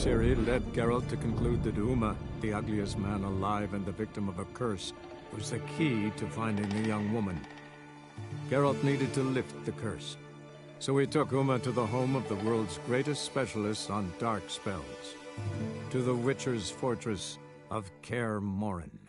Ciri led Geralt to conclude that Uma, the ugliest man alive and the victim of a curse, was the key to finding the young woman. Geralt needed to lift the curse, so he took Uma to the home of the world's greatest specialist on dark spells, to the Witcher's fortress of Kaer Morhen.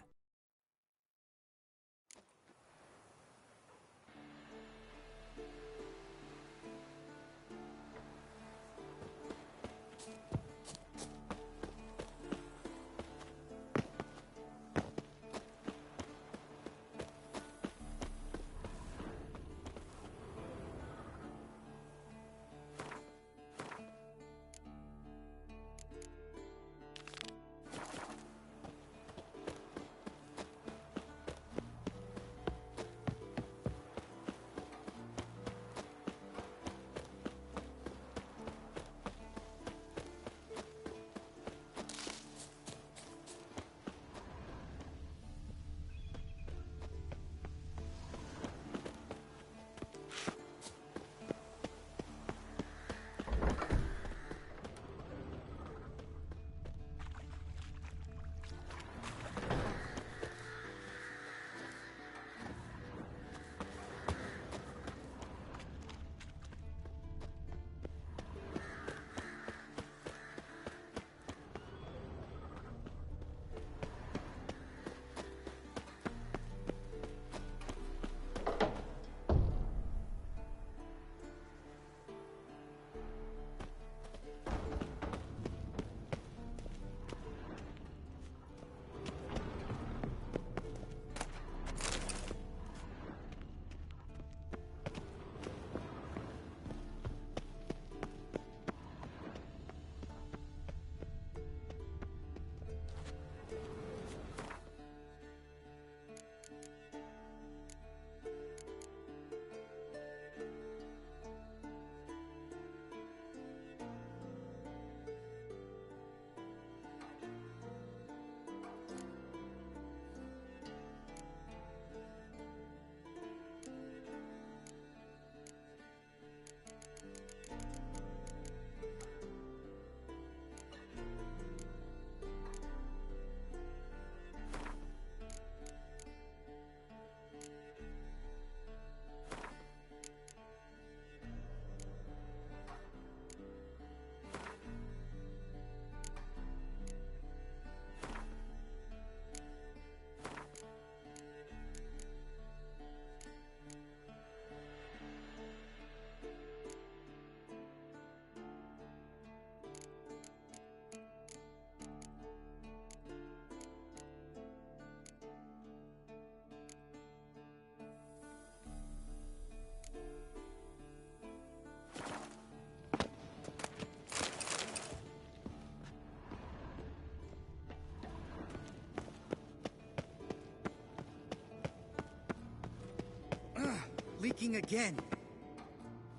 Leaking again.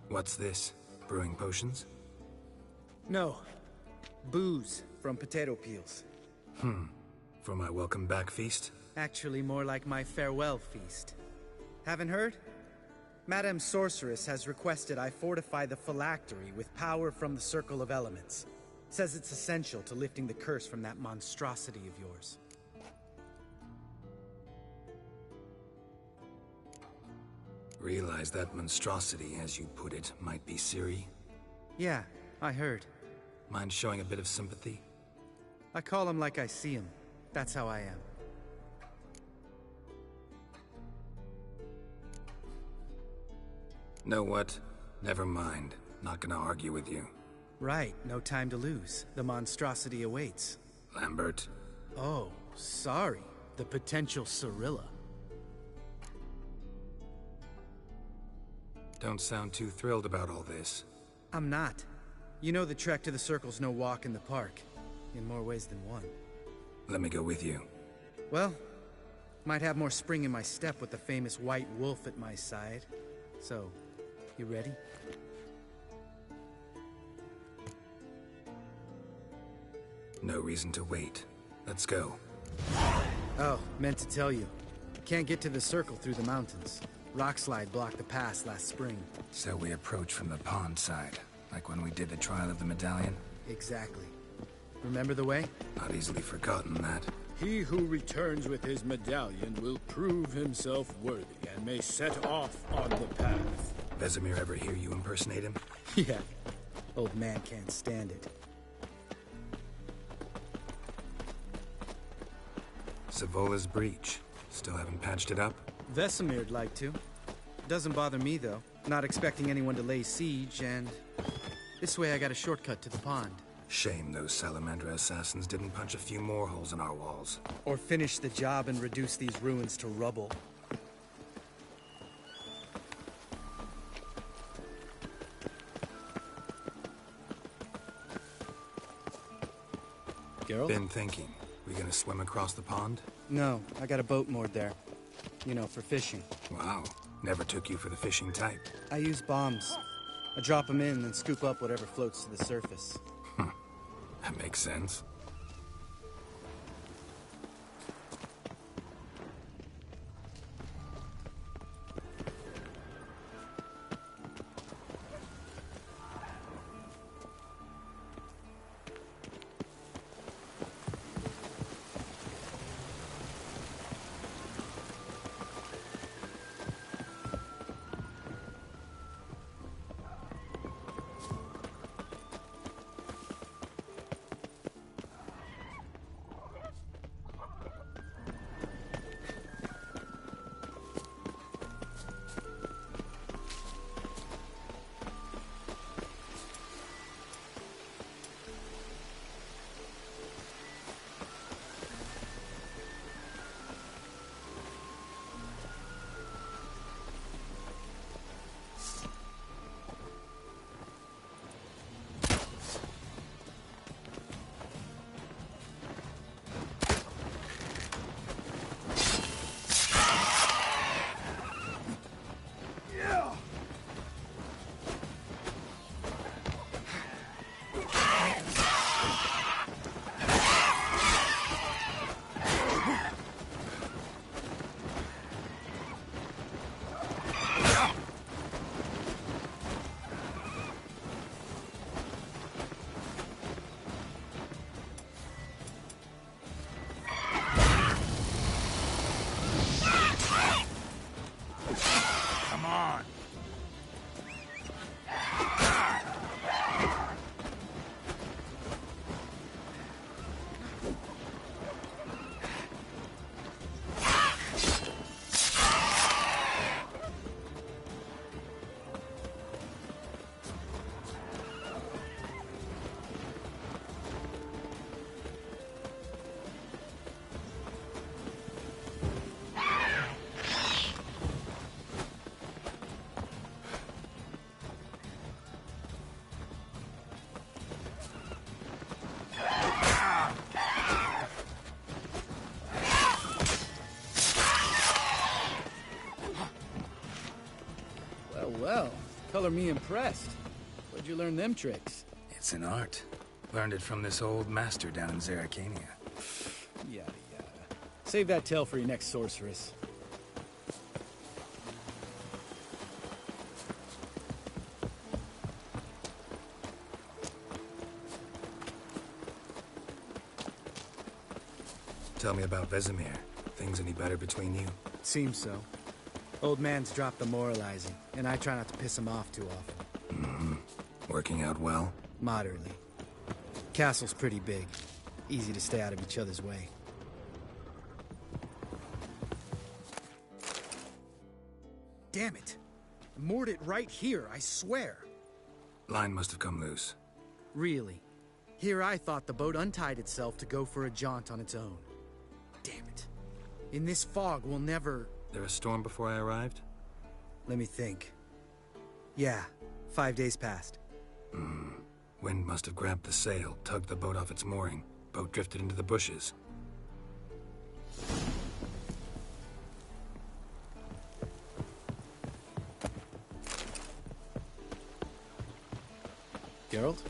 What's this? Brewing potions? No. Booze from potato peels. For my welcome back feast? Actually more like my farewell feast. Haven't heard? Madame Sorceress has requested I fortify the phylactery with power from the Circle of Elements. Says it's essential to lifting the curse from that monstrosity of yours. Realize that monstrosity, as you put it, might be Ciri? Yeah, I heard. Mind showing a bit of sympathy? I call him like I see him. That's how I am. Know what? Never mind. Not gonna argue with you. Right, no time to lose. The monstrosity awaits. Lambert. Oh, sorry. The potential Cirilla. Don't sound too thrilled about all this. I'm not. You know the trek to the Circle's no walk in the park. In more ways than one. Let me go with you. Well, might have more spring in my step with the famous white wolf at my side. So, you ready? No reason to wait. Let's go. Oh, meant to tell you. Can't get to the Circle through the mountains. Rockslide blocked the pass last spring. So we approach from the pond side, like when we did the trial of the medallion? Exactly. Remember the way? Not easily forgotten, that. He who returns with his medallion will prove himself worthy and may set off on the path. Vesemir ever hear you impersonate him? Yeah. Old man can't stand it. Savola's breach. Still haven't patched it up? Vesemir'd like to. Doesn't bother me, though. Not expecting anyone to lay siege, and... this way I got a shortcut to the pond. Shame those Salamandra assassins didn't punch a few more holes in our walls. Or finish the job and reduce these ruins to rubble. Geralt? Been thinking. We gonna swim across the pond? No, I got a boat moored there. You know, for fishing. Wow. Never took you for the fishing type. I use bombs. I drop them in and scoop up whatever floats to the surface. That makes sense. Well, color me impressed. Where'd you learn them tricks? It's an art. Learned it from this old master down in Zerrikania. Yada yada. Save that tale for your next sorceress. Tell me about Vesemir. Things any better between you? Seems so. Old man's dropped the moralizing, and I try not to piss him off too often. Mm-hmm. Working out well? Moderately. Castle's pretty big. Easy to stay out of each other's way. Damn it! I moored it right here, I swear. Line must have come loose. Really? Here I thought the boat untied itself to go for a jaunt on its own. Damn it. In this fog, we'll never... There a storm before I arrived? Let me think. Yeah, 5 days passed. Wind must have grabbed the sail, tugged the boat off its mooring. Boat drifted into the bushes. Geralt?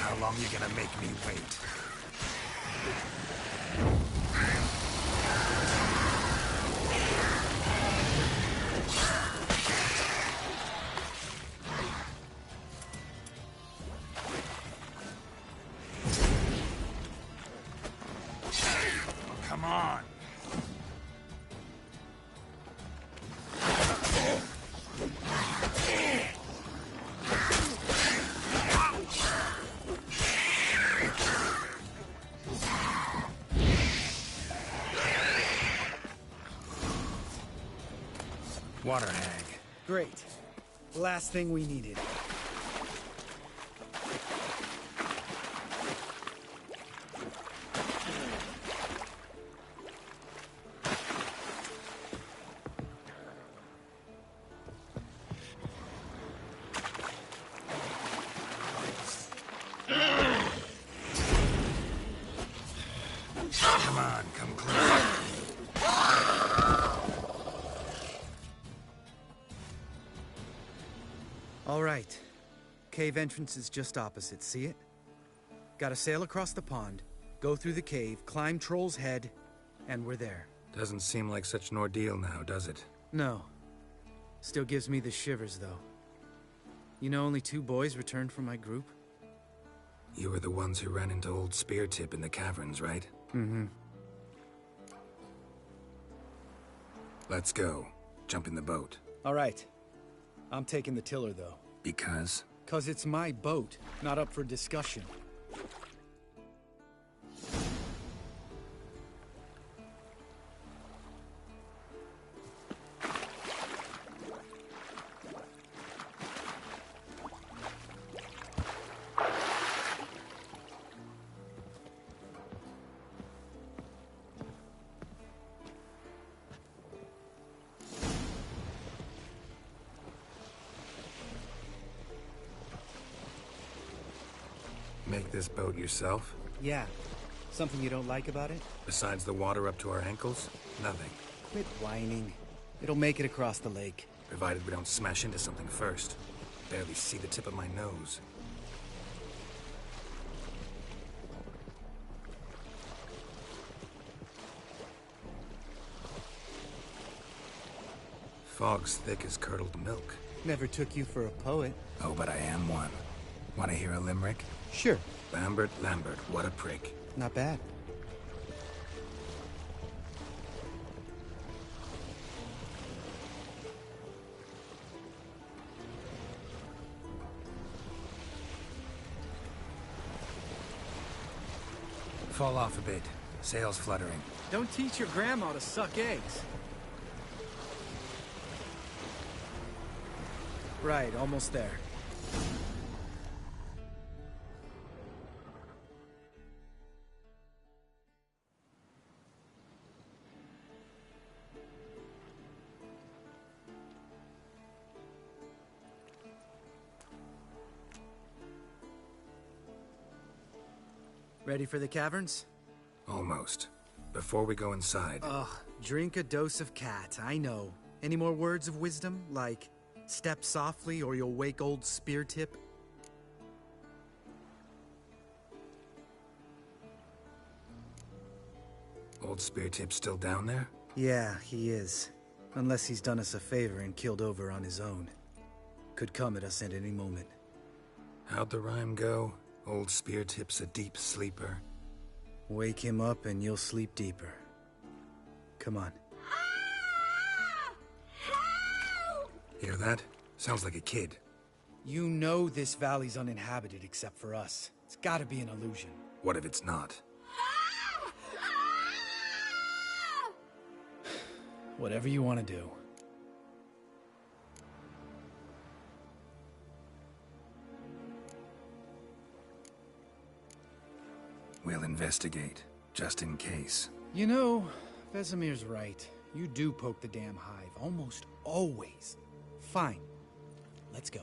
How long you gonna make me wait? on! Water hag. Great. Last thing we needed. Come on, come closer. All right. Cave entrance is just opposite, see it? Gotta sail across the pond, go through the cave, climb Troll's Head, and we're there. Doesn't seem like such an ordeal now, does it? No. Still gives me the shivers, though. You know only 2 boys returned from my group? You were the ones who ran into old Speartip in the caverns, right? Mm-hmm. Let's go. Jump in the boat. All right. I'm taking the tiller, though. Because? 'Cause it's my boat, not up for discussion. Make this boat yourself? Yeah. Something you don't like about it? Besides the water up to our ankles? Nothing. Quit whining. It'll make it across the lake. Provided we don't smash into something first. Barely see the tip of my nose. Fog's thick as curdled milk. Never took you for a poet. Oh, but I am one. Want to hear a limerick? Sure. Lambert, Lambert, what a prick. Not bad. Fall off a bit. Sails fluttering. Don't teach your grandma to suck eggs. Right, almost there. Ready for the caverns? Almost. Before we go inside, Ugh, drink a dose of cat, I know. Any more words of wisdom, like, step softly or you'll wake old Speartip? old Speartip's still down there? Yeah, he is. Unless he's done us a favor and killed over on his own. Could come at us at any moment. How'd the rhyme go? Old Speartip's a deep sleeper. Wake him up and you'll sleep deeper. Come on. Hear that? Sounds like a kid. You know this valley's uninhabited except for us. It's gotta be an illusion. What if it's not? Whatever you want to do. We'll investigate, just in case. You know, Vesemir's right. You do poke the damn hive, almost always. Fine. Let's go.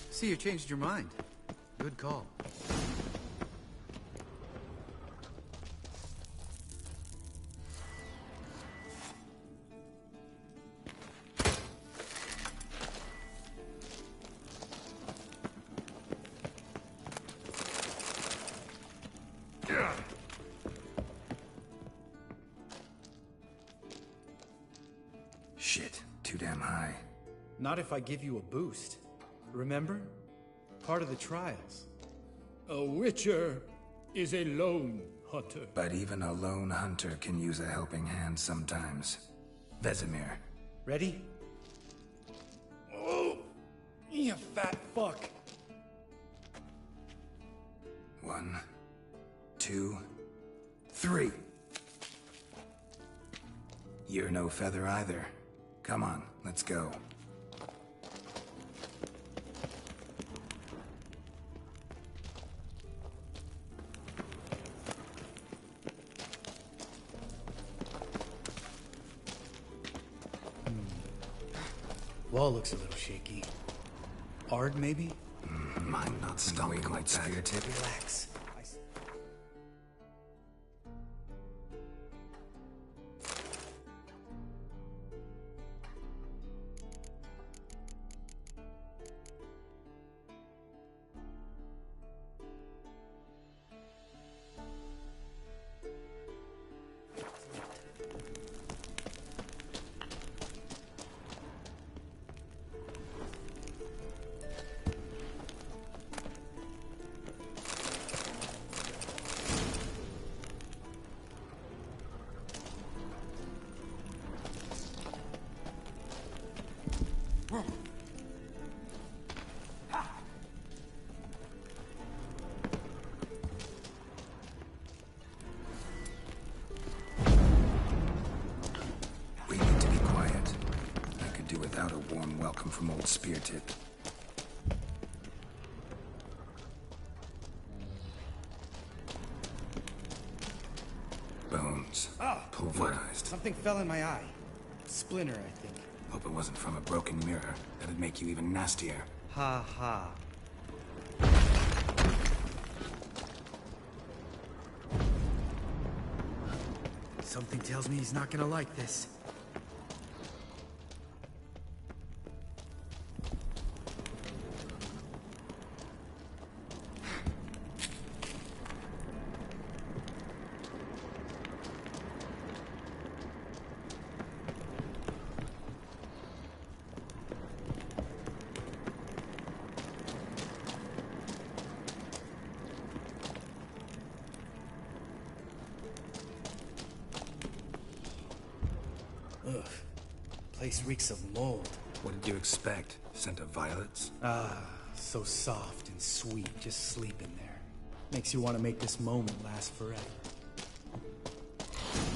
See, you changed your mind. Good call. Shit, too damn high. Not if I give you a boost. Remember? Part of the trials. A witcher is a lone hunter. But even a lone hunter can use a helping hand sometimes. Vesemir. Ready? Oh, you fat fuck. 1, 2, 3. You're no feather either. Come on, let's go. Wall looks a little shaky. Ard, maybe? Mind not stomping like spear tip. Relax. We need to be quiet. I could do without a warm welcome from old spear tip. Bones. Pulverized. Something fell in my eye. Splinter, I think. Hope it wasn't from a broken mirror. That'd make you even nastier. Ha ha. Something tells me he's not gonna like this. Ugh. Place reeks of mold. What did you expect? Scent of violets? Ah, so soft and sweet, just sleep in there. Makes you want to make this moment last forever.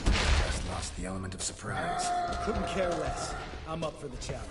Just lost the element of surprise. Couldn't care less. I'm up for the challenge.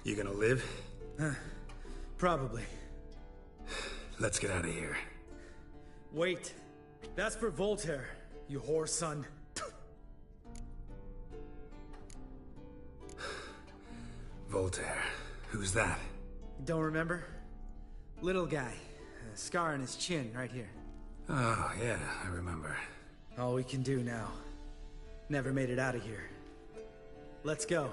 You gonna live? Probably. Let's get out of here. Wait. That's for Voltaire, you whore son. Voltaire. Who's that? Don't remember? Little guy. A scar on his chin, right here. Oh, yeah, I remember. All we can do now. Never made it out of here. Let's go.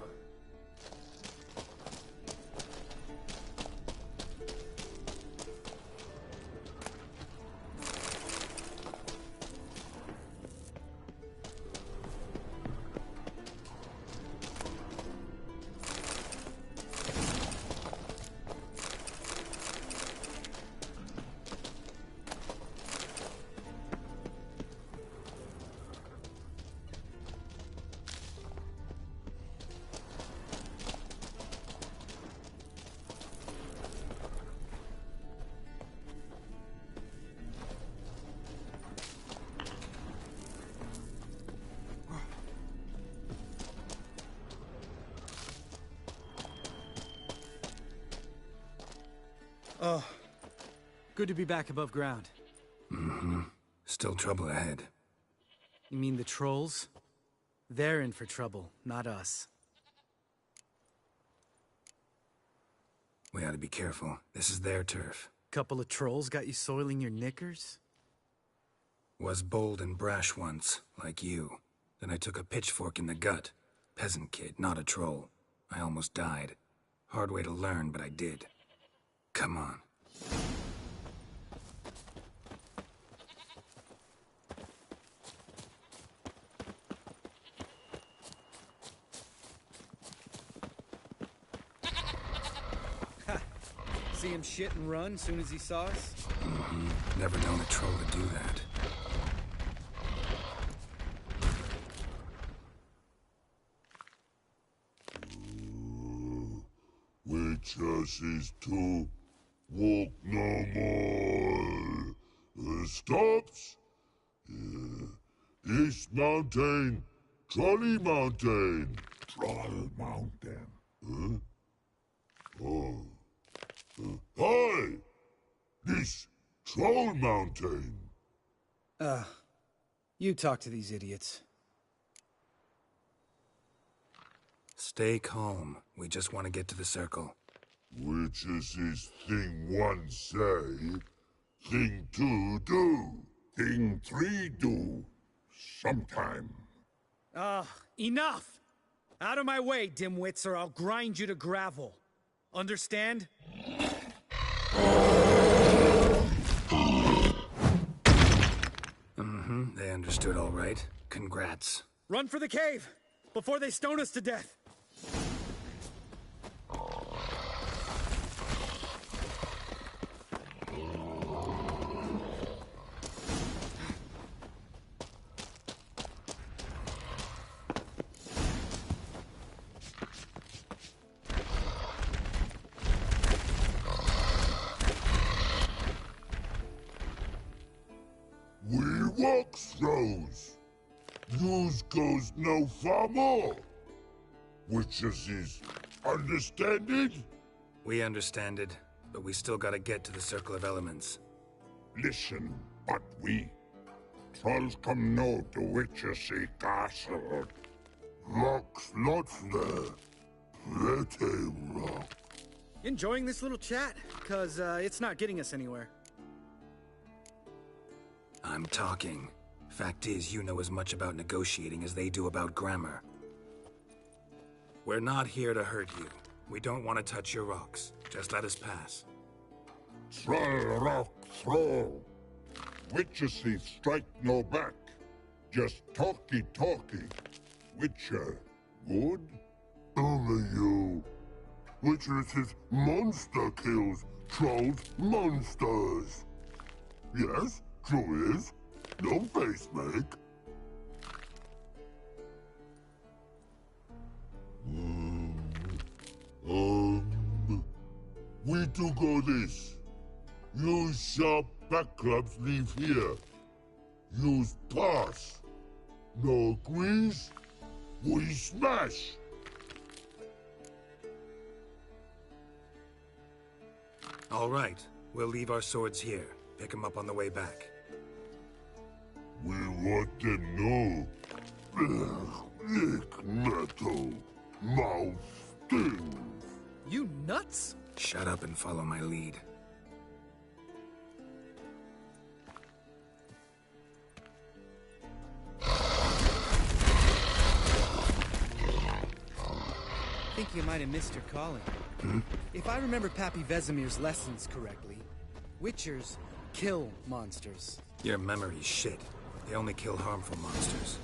Oh, good to be back above ground. Mm-hmm. Still trouble ahead. You mean the trolls? They're in for trouble, not us. We ought to be careful. This is their turf. Couple of trolls got you soiling your knickers? Was bold and brash once, like you. Then I took a pitchfork in the gut. Peasant kid, not a troll. I almost died. Hard way to learn, but I did. Come on. See him shit and run soon as he saw us? Mm-hmm. Never known a troll to do that. Witches is to walk no more. Stops. East Mountain, Trolley Mountain. Troll Mountain. Huh? Oh. Hi! This Troll Mountain. You talk to these idiots. Stay calm. We just want to get to the circle. Witches is thing one say, thing two do, thing three do, sometime. Enough! Out of my way, dimwits, or I'll grind you to gravel. Understand? Mm-hmm. They understood all right. Congrats. Run for the cave! Before they stone us to death! We walk throws. News goes no far more. Witches is understanded? We understand it, but we still gotta get to the Circle of Elements. Listen, but we trolls come no to Witches castle. Rocks lots there. Pretty rock. Enjoying this little chat? Cause, it's not getting us anywhere. I'm talking. Fact is, you know as much about negotiating as they do about grammar. We're not here to hurt you. We don't want to touch your rocks. Just let us pass. Troll rock throw. Witches strike no back. Just talky. Witcher, good? Only you. Witches monster kills. Trolls monsters. Yes, true is. No face make. We do go this. Use sharp back clubs leave here. Use pass. No agrees, we smash. All right. We'll leave our swords here. Pick them up on the way back. We want them know. Lick metal. Mouth stings. You nuts? Shut up and follow my lead. I think you might have missed your calling. If I remember Pappy Vesemir's lessons correctly, Witchers kill monsters. Your memory's shit. They only kill harmful monsters.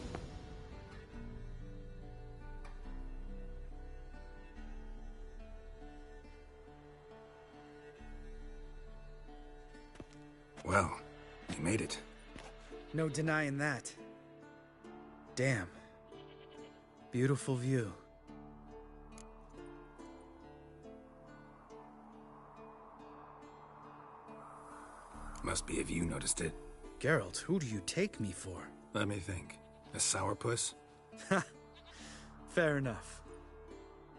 Well, you made it. No denying that. Damn. Beautiful view. Must be if you noticed it. Geralt, who do you take me for? Let me think. A sourpuss? Fair enough.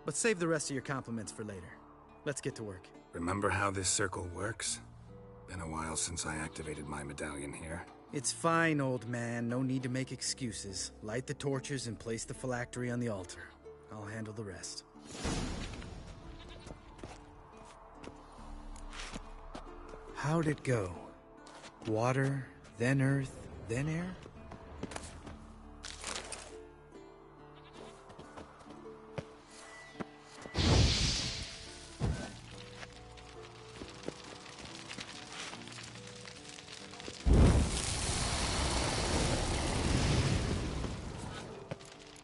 But save the rest of your compliments for later. Let's get to work. Remember how this circle works? Been a while since I activated my medallion here. It's fine, old man. No need to make excuses. Light the torches and place the phylactery on the altar. I'll handle the rest. How'd it go? Water, then earth, then air?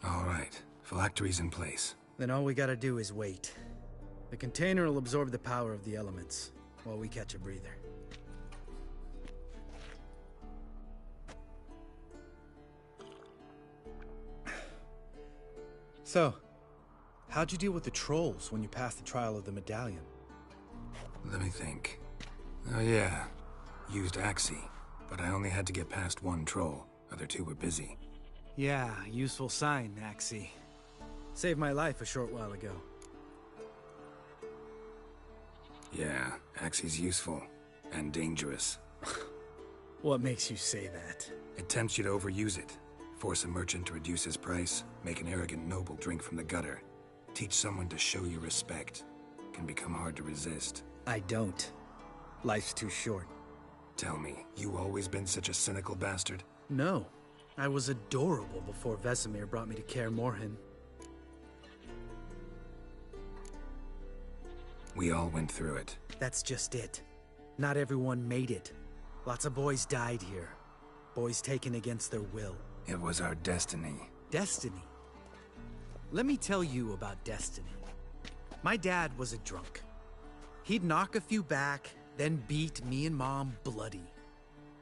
All right, phylactery's in place. Then all we gotta do is wait. The container will absorb the power of the elements, while we catch a breather. So, how'd you deal with the trolls when you passed the trial of the medallion? Let me think. Oh yeah, used Axie, but I only had to get past one troll. Other two were busy. Yeah, useful sign, Axie. Saved my life a short while ago. Yeah, Axie's useful. And dangerous. What makes you say that? It tempts you to overuse it. Force a merchant to reduce his price. Make an arrogant noble drink from the gutter. Teach someone to show you respect. Can become hard to resist. I don't. Life's too short. Tell me, you always been such a cynical bastard? No. I was adorable before Vesemir brought me to Kaer Morhen. We all went through it. That's just it. Not everyone made it. Lots of boys died here. Boys taken against their will. It was our destiny. Destiny? Let me tell you about destiny. My dad was a drunk. He'd knock a few back, then beat me and Mom bloody.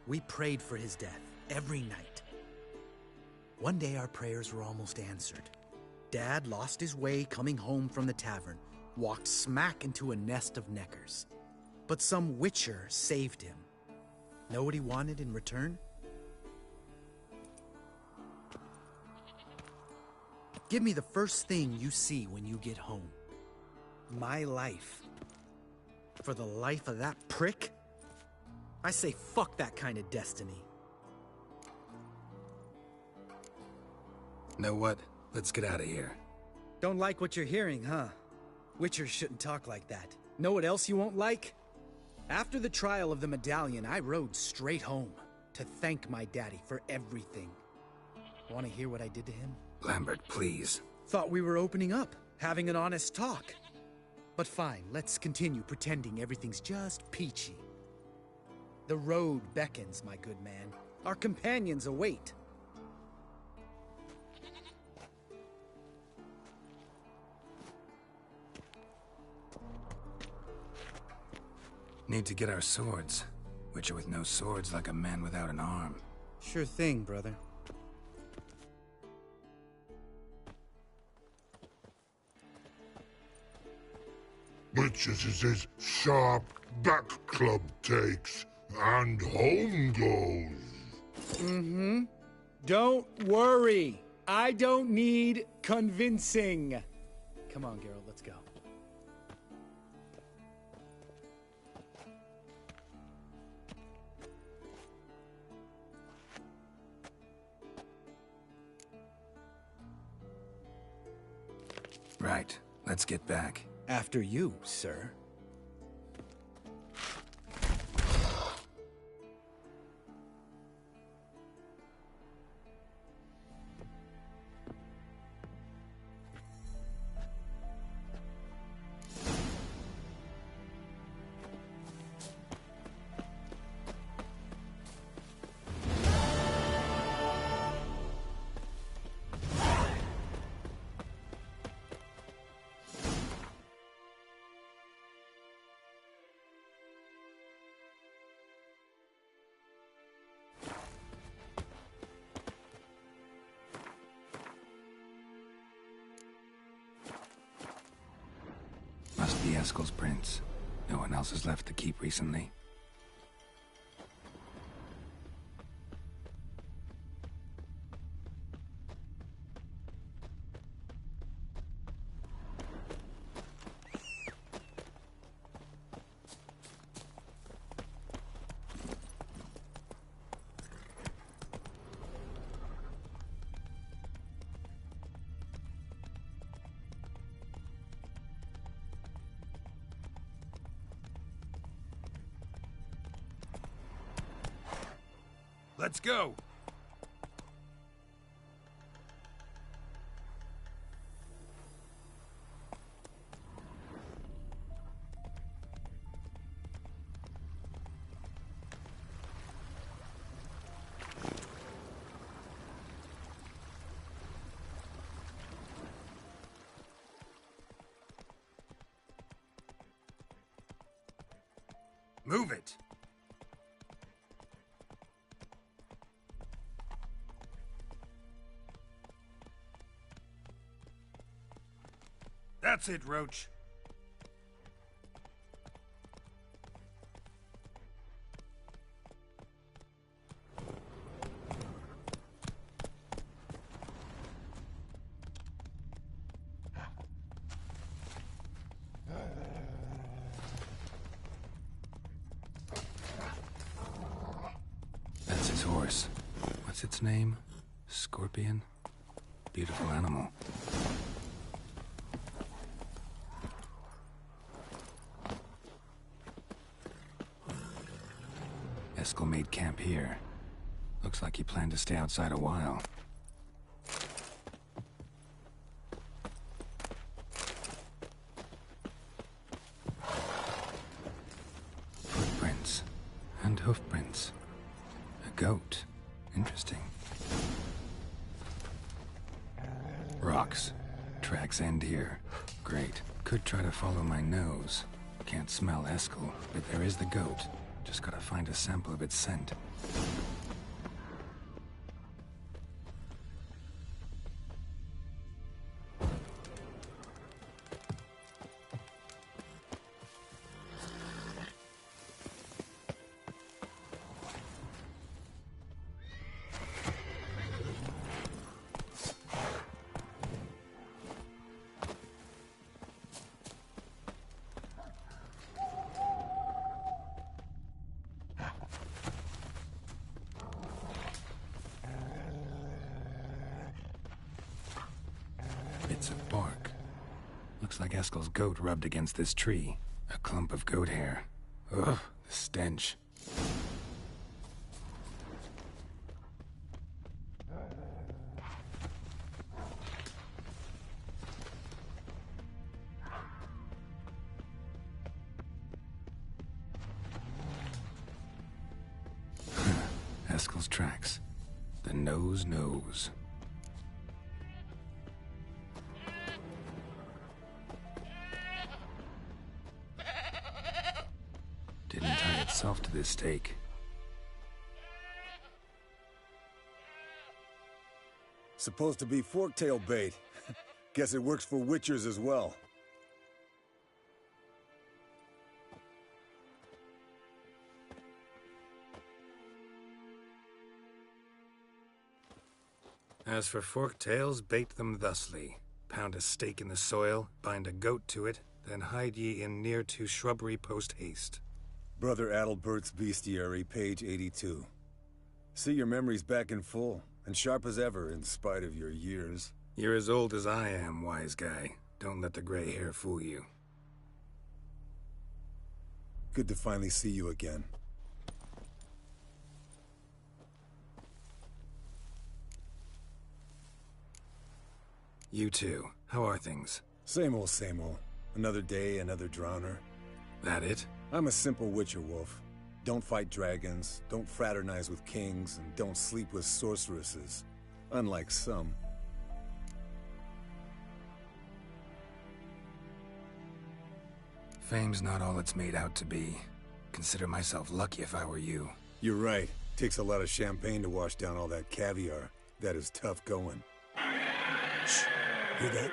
We prayed for his death every night. One day our prayers were almost answered. Dad lost his way coming home from the tavern, walked smack into a nest of neckers. But some witcher saved him. Know what he wanted in return? Give me the first thing you see when you get home. My life. For the life of that prick? I say fuck that kind of destiny. Know what? Let's get out of here. Don't like what you're hearing, huh? Witchers shouldn't talk like that. Know what else you won't like? After the trial of the medallion, I rode straight home to thank my daddy for everything. Want to hear what I did to him? Lambert, please. Thought we were opening up, having an honest talk. But fine, let's continue pretending everything's just peachy. The road beckons, my good man. Our companions await. Need to get our swords. Witcher with no swords like a man without an arm. Sure thing, brother. Witches is his sharp back club takes, and home goes. Mm-hmm. Don't worry. I don't need convincing. Come on, Geralt, let's go. Right. Let's get back. After you, sir. Must be Eskel's prints. No one else has left the keep recently. Let's go! Move it! That's it, Roach. That's his horse. What's its name? Scorpion? Beautiful animal. Eskel made camp here. Looks like he planned to stay outside a while. Footprints. And hoofprints. A goat. Interesting. Rocks. Tracks end here. Great. Could try to follow my nose. Can't smell Eskel, but there is the goat. Just gotta find a sample of its scent. Bits of bark. Looks like Eskel's goat rubbed against this tree. A clump of goat hair. Ugh, the stench. Eskel's tracks. The nose knows. Didn't tie itself to this stake. Supposed to be forktail bait. Guess it works for witchers as well. As for forktails, bait them thusly. Pound a stake in the soil, bind a goat to it, then hide ye in near to shrubbery post haste. Brother Adalbert's Bestiary, page 82. See your memories back in full, and sharp as ever in spite of your years. You're as old as I am, wise guy. Don't let the gray hair fool you. Good to finally see you again. You too. How are things? Same old, same old. Another day, another drowner. That it? I'm a simple witcher wolf. Don't fight dragons, don't fraternize with kings, and don't sleep with sorceresses. Unlike some. Fame's not all it's made out to be. Consider myself lucky if I were you. You're right. Takes a lot of champagne to wash down all that caviar. That is tough going. Shh. Hear that?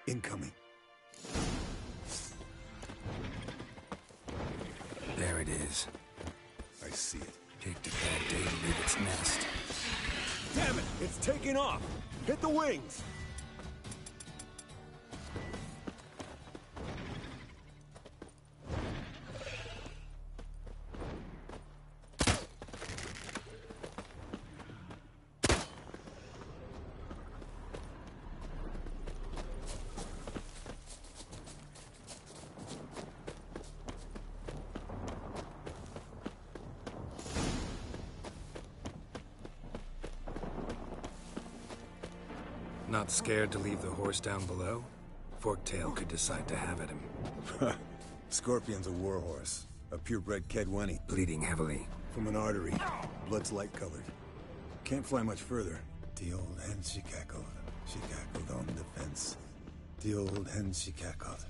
Incoming. There it is. I see it. Take the bad day to leave its nest. Damn it! It's taking off! Hit the wings! Not scared to leave the horse down below? Forktail could decide to have at him. Scorpion's a warhorse. A purebred Kedwenny. Bleeding heavily. From an artery. Blood's light-colored. Can't fly much further. The old hen she cackled. She cackled on the fence. The old hen she cackled.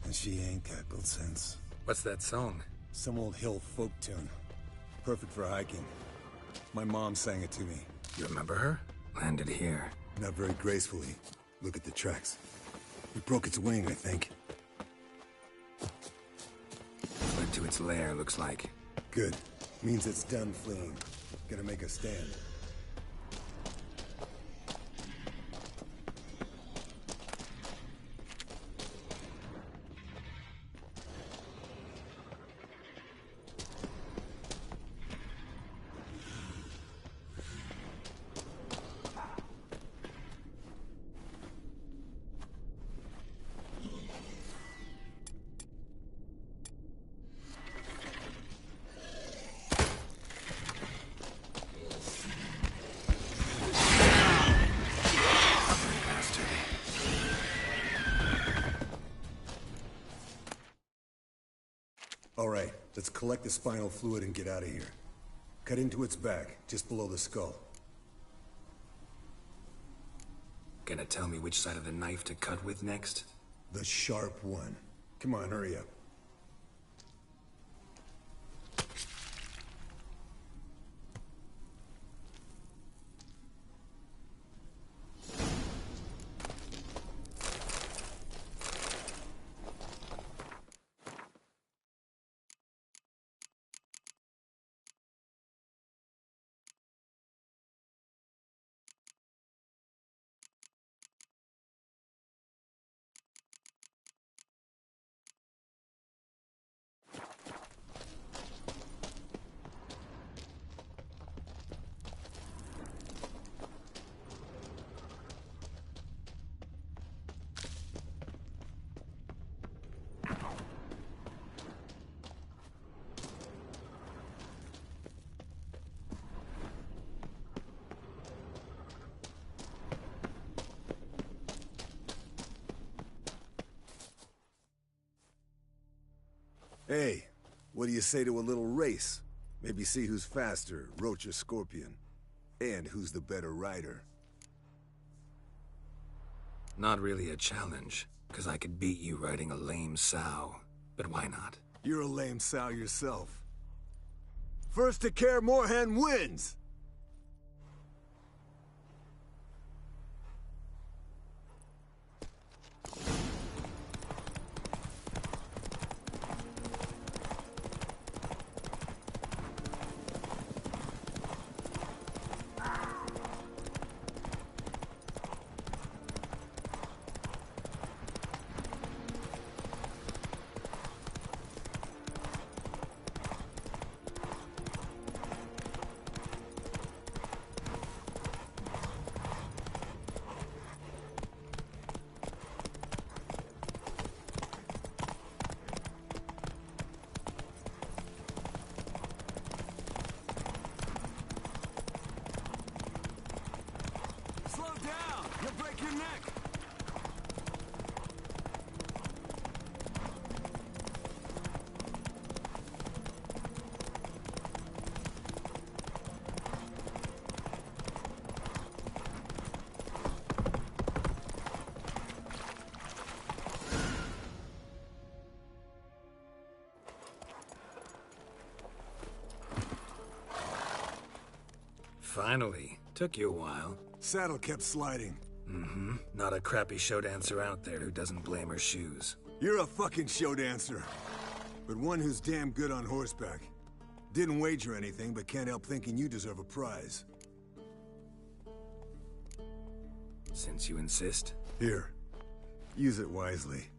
And she ain't cackled since. What's that song? Some old hill folk tune. Perfect for hiking. My mom sang it to me. You remember her? Landed here. Not very gracefully. Look at the tracks. It broke its wing, I think. Fled to its lair, looks like. Good. Means it's done fleeing. Gonna make a stand. All right, let's collect the spinal fluid and get out of here. Cut into its back, just below the skull. Gonna tell me which side of the knife to cut with next? The sharp one. Come on, hurry up. Hey, what do you say to a little race? Maybe see who's faster, Roach or Scorpion. And who's the better rider. Not really a challenge, because I could beat you riding a lame sow. But why not? You're a lame sow yourself. First to Kaer Morhen wins! Slow down! You'll break your neck! Finally. Took you a while. Saddle kept sliding. Mm-hmm. Not a crappy show dancer out there who doesn't blame her shoes. You're a fucking show dancer. But one who's damn good on horseback. Didn't wager anything, but can't help thinking you deserve a prize. Since you insist. Here. Use it wisely.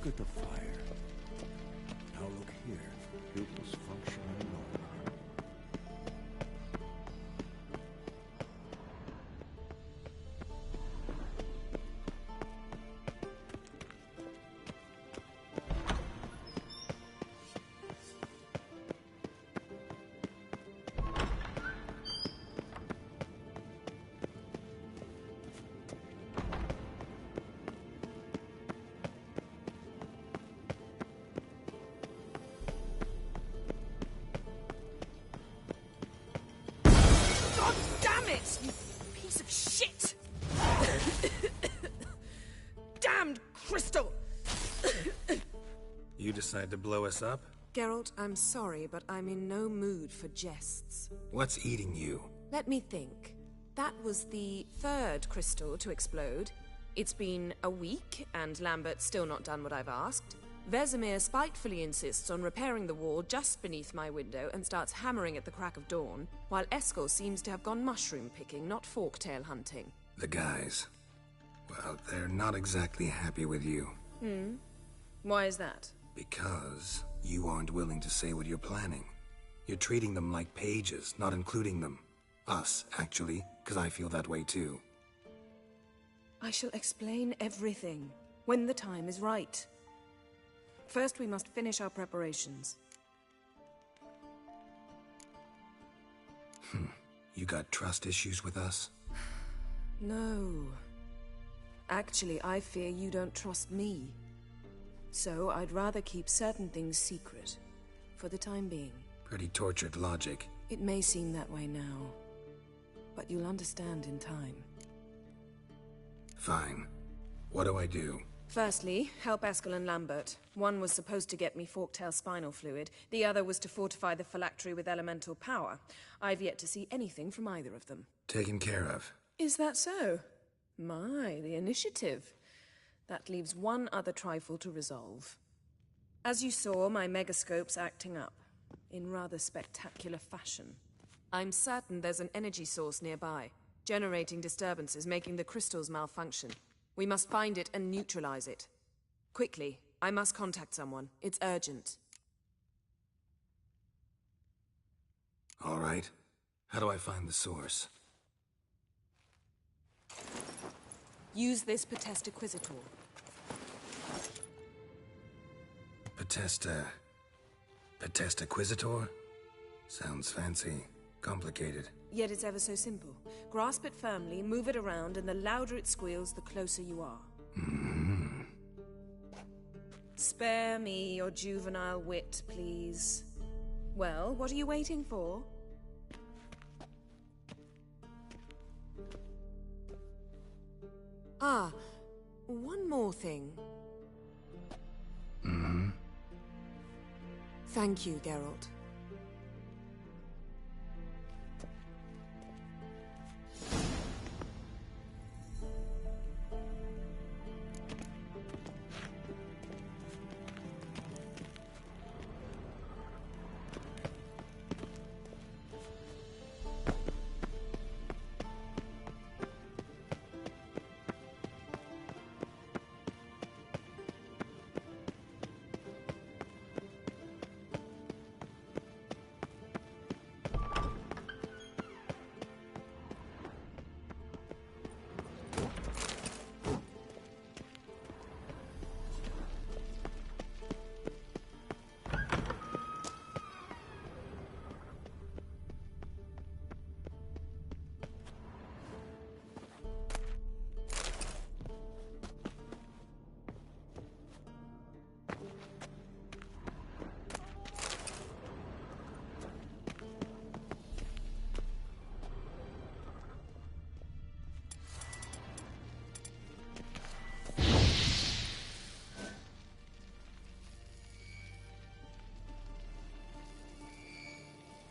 Look at the fire. Now look here. Pupils functioning normal. Damn it! You piece of shit! Damned crystal! You decide to blow us up? Geralt, I'm sorry, but I'm in no mood for jests. What's eating you? Let me think. That was the third crystal to explode. It's been a week, and Lambert's still not done what I've asked. Vesemir spitefully insists on repairing the wall just beneath my window and starts hammering at the crack of dawn, while Eskel seems to have gone mushroom picking, not forktail hunting. The guys. Well, they're not exactly happy with you. Why is that? Because you aren't willing to say what you're planning. You're treating them like pages, not including them. Us, actually, because I feel that way too. I shall explain everything when the time is right. First, we must finish our preparations. You got trust issues with us? No. Actually, I fear you don't trust me. So, I'd rather keep certain things secret, for the time being. Pretty tortured logic. It may seem that way now, but you'll understand in time. Fine. What do I do? Firstly, help Eskel and Lambert. One was supposed to get me forktail spinal fluid, the other was to fortify the phylactery with elemental power. I've yet to see anything from either of them. Taken care of. Is that so? My, the initiative. That leaves one other trifle to resolve. As you saw, my megascope's acting up, in rather spectacular fashion. I'm certain there's an energy source nearby, generating disturbances, making the crystals malfunction. We must find it and neutralize it. Quickly, I must contact someone. It's urgent. All right. How do I find the source? Use this Potesta Quisitor. Potesta Quisitor? Sounds fancy. Complicated. Yet it's ever so simple. Grasp it firmly, move it around, and the louder it squeals, the closer you are. Spare me your juvenile wit, please. Well, what are you waiting for? Ah, one more thing. Thank you, Geralt.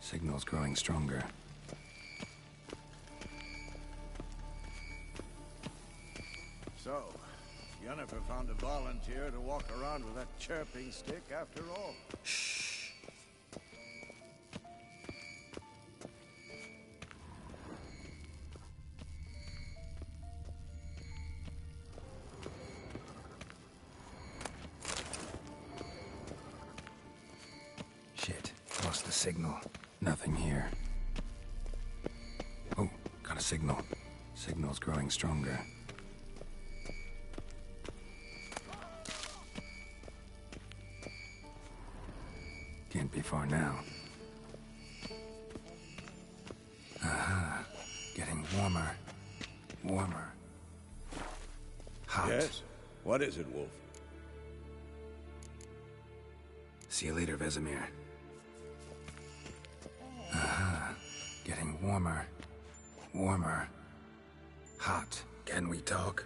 Signal's growing stronger. So, Yennefer found a volunteer to walk around with that chirping stick after all. Shh. signal. Nothing here. Oh, got a signal. Signal's growing stronger. Can't be far now. Aha. Getting warmer. Warmer. Hot. Yes? What is it, Wolf? See you later, Vesemir. Aha. Getting warmer. Warmer. Hot. Can we talk?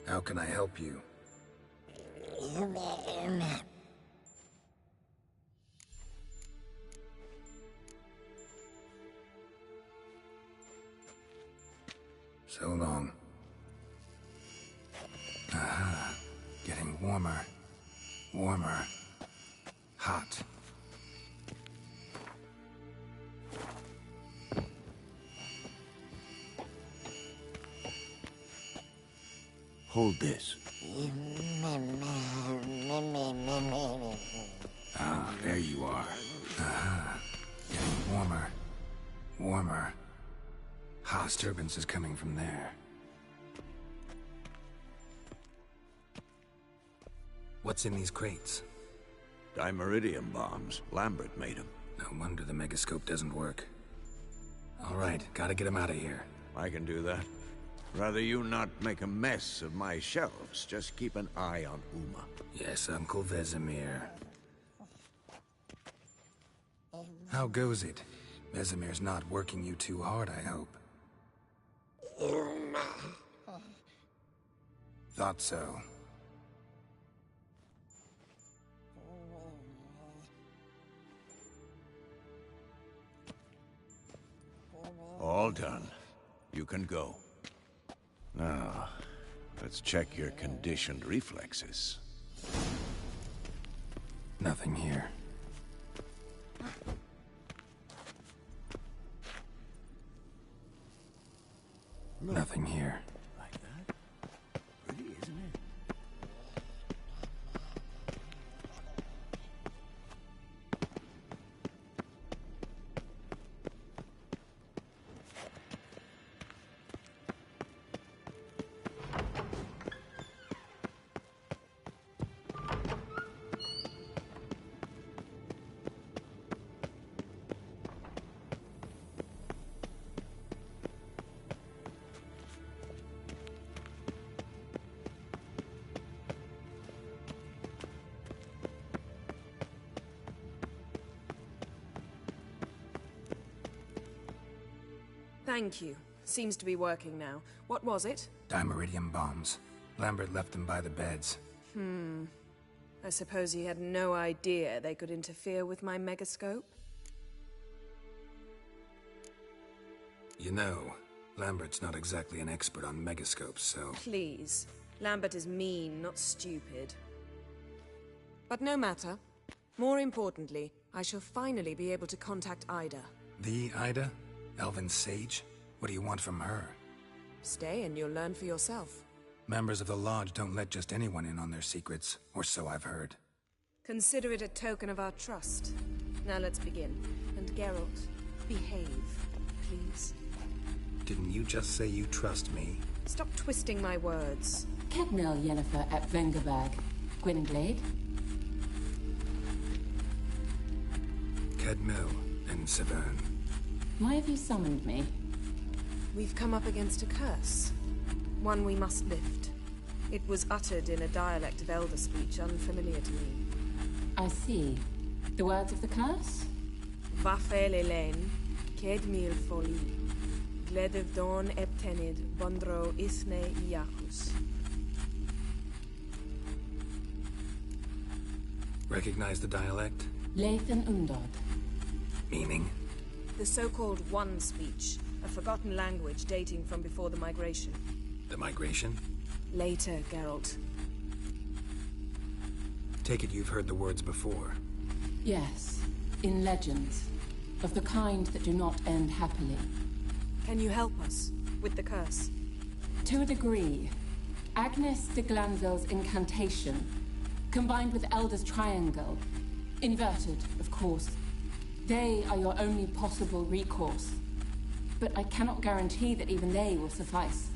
How can I help you? So long. Aha. Getting warmer. Warmer. Hot. Hold this. Ah, there you are. Aha. Getting warmer. Warmer. Hot. Disturbance is coming from there. What's in these crates? Dimeridium bombs. Lambert made them. No wonder the megascope doesn't work. All right, gotta get him out of here. I can do that. Rather you not make a mess of my shelves. Just keep an eye on Uma. Yes, Uncle Vesemir. How goes it? Vesemir's not working you too hard, I hope. Thought so. All done. You can go. Now, let's check your conditioned reflexes. Nothing here. Nothing here. Like that? Pretty, isn't it? Thank you. Seems to be working now. What was it? Dimeridium bombs. Lambert left them by the beds. I suppose he had no idea they could interfere with my megascope? You know, Lambert's not exactly an expert on megascopes, so... Please. Lambert is mean, not stupid. But no matter. More importantly, I shall finally be able to contact Ida. The Ida? Elven sage? What do you want from her? Stay and you'll learn for yourself. Members of the Lodge don't let just anyone in on their secrets, or so I've heard. Consider it a token of our trust. Now let's begin. And Geralt, behave, please. Didn't you just say you trust me? Stop twisting my words. Kedmil Yennefer at Vengerberg. Gwynblade? Kedmil and Severn. Why have you summoned me? We've come up against a curse. One we must lift. It was uttered in a dialect of Elder speech unfamiliar to me. I see. The words of the curse? Vafel Elaine, Kedmil Foli, Gledev Don Eptenid, Bondro Isne Iacus. Recognize the dialect? Lathan Undod. Meaning? The so-called One speech, a forgotten language dating from before the migration. The migration? Later, Geralt. Take it you've heard the words before. Yes, in legends. Of the kind that do not end happily. Can you help us with the curse? To a degree. Agnes de Glanville's incantation, combined with Elder's triangle, inverted, of course. They are your only possible recourse. But I cannot guarantee that even they will suffice.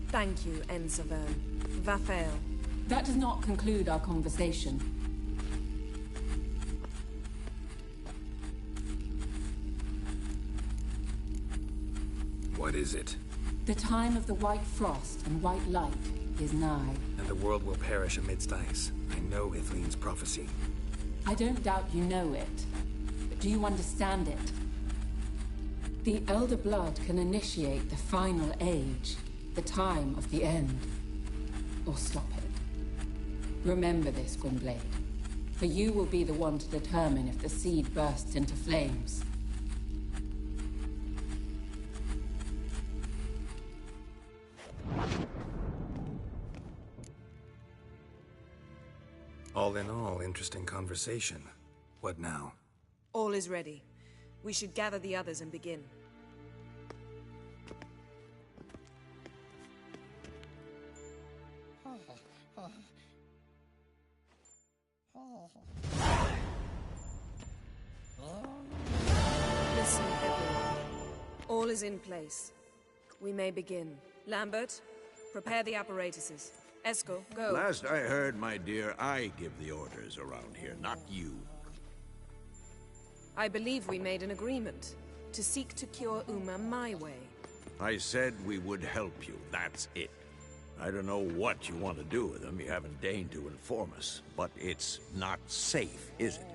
Thank you, Ensavern. Vafael. That does not conclude our conversation. What is it? The time of the white frost and white light is nigh. And the world will perish amidst ice. I know Ithleen's prophecy. I don't doubt you know it. But do you understand it? The Elder Blood can initiate the final age, the time of the end. Or stop it. Remember this, Gwynblade. For you will be the one to determine if the seed bursts into flames. All in all, interesting conversation. What now? All is ready. We should gather the others and begin. Listen, everyone. All is in place. We may begin. Lambert, prepare the apparatuses. Esco, go. Last I heard, my dear, I give the orders around here, not you. I believe we made an agreement to seek to cure Uma my way. I said we would help you, that's it. I don't know what you want to do with them, you haven't deigned to inform us, but it's not safe, is it?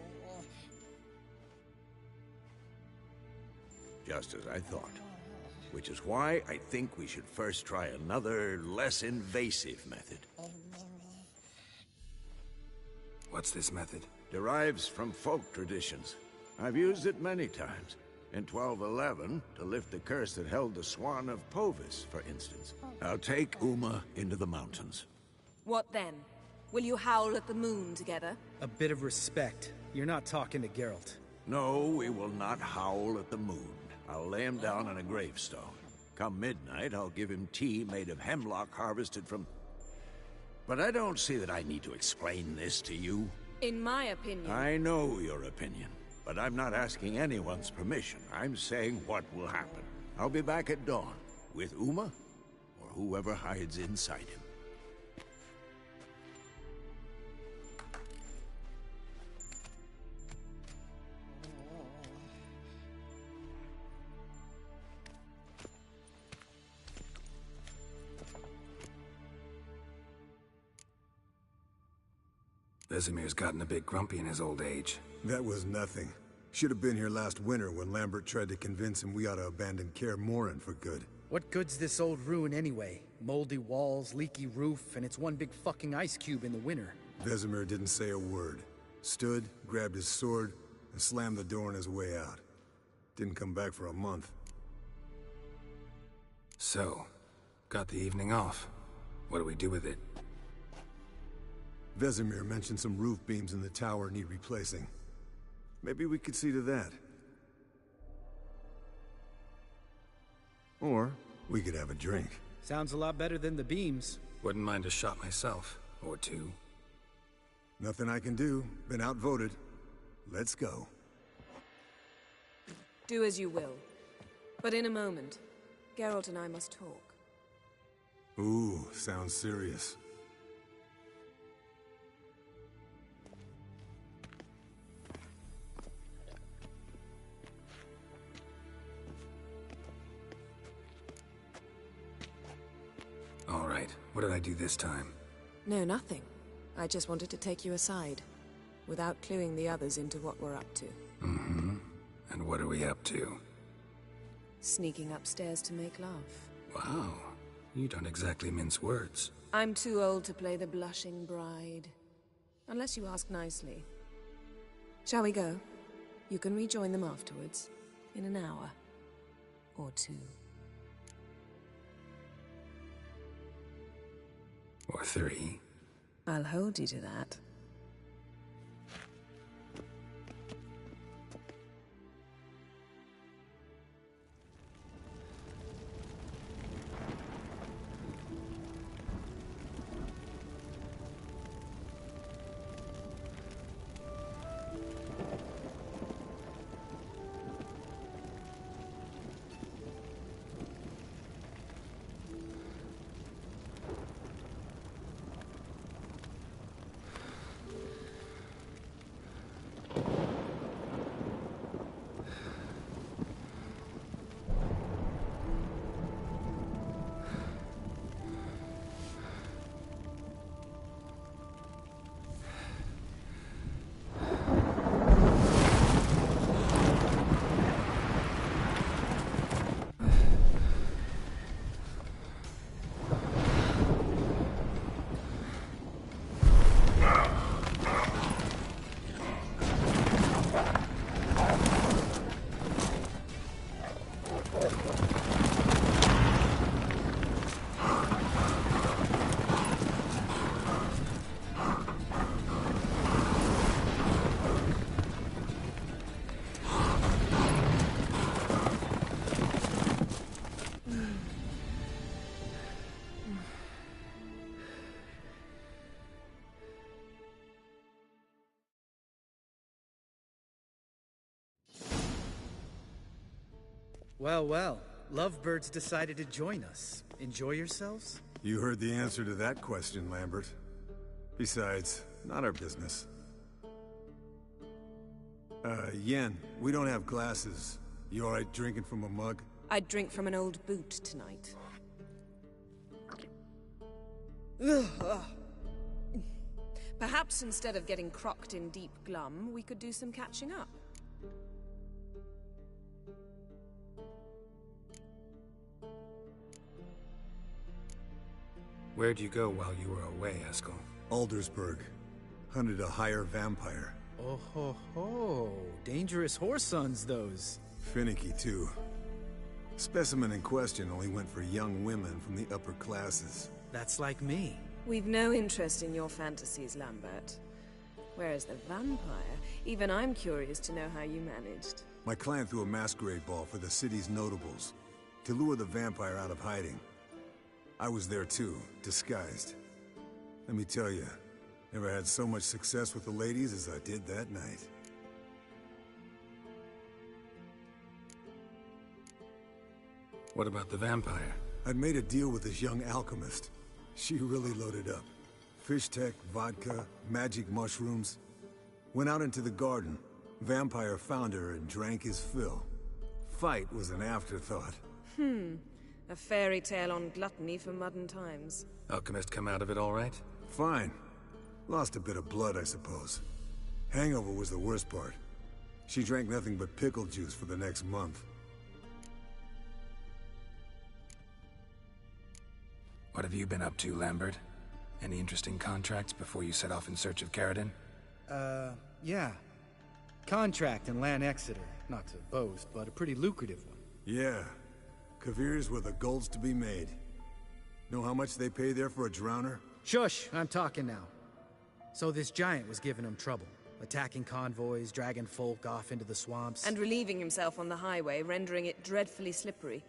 Just as I thought. Which is why I think we should first try another, less invasive method. What's this method? Derives from folk traditions. I've used it many times. In 1211, to lift the curse that held the Swan of Povis, for instance. I'll take Uma into the mountains. What then? Will you howl at the moon together? A bit of respect. You're not talking to Geralt. No, we will not howl at the moon. I'll lay him down on a gravestone. Come midnight, I'll give him tea made of hemlock harvested from... But I don't see that I need to explain this to you. In my opinion... I know your opinion, but I'm not asking anyone's permission. I'm saying what will happen. I'll be back at dawn, with Uma, or whoever hides inside him. Vesemir's gotten a bit grumpy in his old age. That was nothing. Should have been here last winter when Lambert tried to convince him we ought to abandon Kaer Morhen for good. What good's this old ruin anyway? Moldy walls, leaky roof, and it's one big fucking ice cube in the winter. Vesemir didn't say a word. Stood, grabbed his sword, and slammed the door on his way out. Didn't come back for a month. So, got the evening off. What do we do with it? Vesemir mentioned some roof beams in the tower need replacing. Maybe we could see to that. Or we could have a drink. Sounds a lot better than the beams. Wouldn't mind a shot myself. Or two. Nothing I can do. Been outvoted. Let's go. Do as you will. But in a moment, Geralt and I must talk. Ooh, sounds serious. All right, what did I do this time? No, nothing. I just wanted to take you aside, without cluing the others into what we're up to. Mm-hmm. And what are we up to? Sneaking upstairs to make love. Wow, you don't exactly mince words. I'm too old to play the blushing bride. Unless you ask nicely. Shall we go? You can rejoin them afterwards, in an hour. Or two. Or three. I'll hold you to that. Well, well. Lovebirds decided to join us. Enjoy yourselves? You heard the answer to that question, Lambert. Besides, not our business. Yen, we don't have glasses. You alright drinking from a mug? I'd drink from an old boot tonight. Perhaps instead of getting crocked in deep glum, we could do some catching up. Where'd you go while you were away, Eskel? Aldersburg. Hunted a higher vampire. Oh ho ho. Dangerous whoresons, those. Finicky, too. Specimen in question only went for young women from the upper classes. That's like me. We've no interest in your fantasies, Lambert. Whereas the vampire, even I'm curious to know how you managed. My client threw a masquerade ball for the city's notables, to lure the vampire out of hiding. I was there too, disguised. Let me tell you, never had so much success with the ladies as I did that night. What about the vampire? I'd made a deal with this young alchemist. She really loaded up. Fish tech, vodka, magic mushrooms. Went out into the garden. Vampire found her and drank his fill. Fight was an afterthought. A fairy tale on gluttony for modern times. Alchemist come out of it all right? Fine. Lost a bit of blood, I suppose. Hangover was the worst part. She drank nothing but pickle juice for the next month. What have you been up to, Lambert? Any interesting contracts before you set off in search of Caridin? Yeah. Contract in Lan Exeter. Not to boast, but a pretty lucrative one. Yeah. Kavir's were the gold's to be made. Know how much they pay there for a drowner? Shush, I'm talking now. So this giant was giving him trouble. Attacking convoys, dragging folk off into the swamps. And relieving himself on the highway, rendering it dreadfully slippery.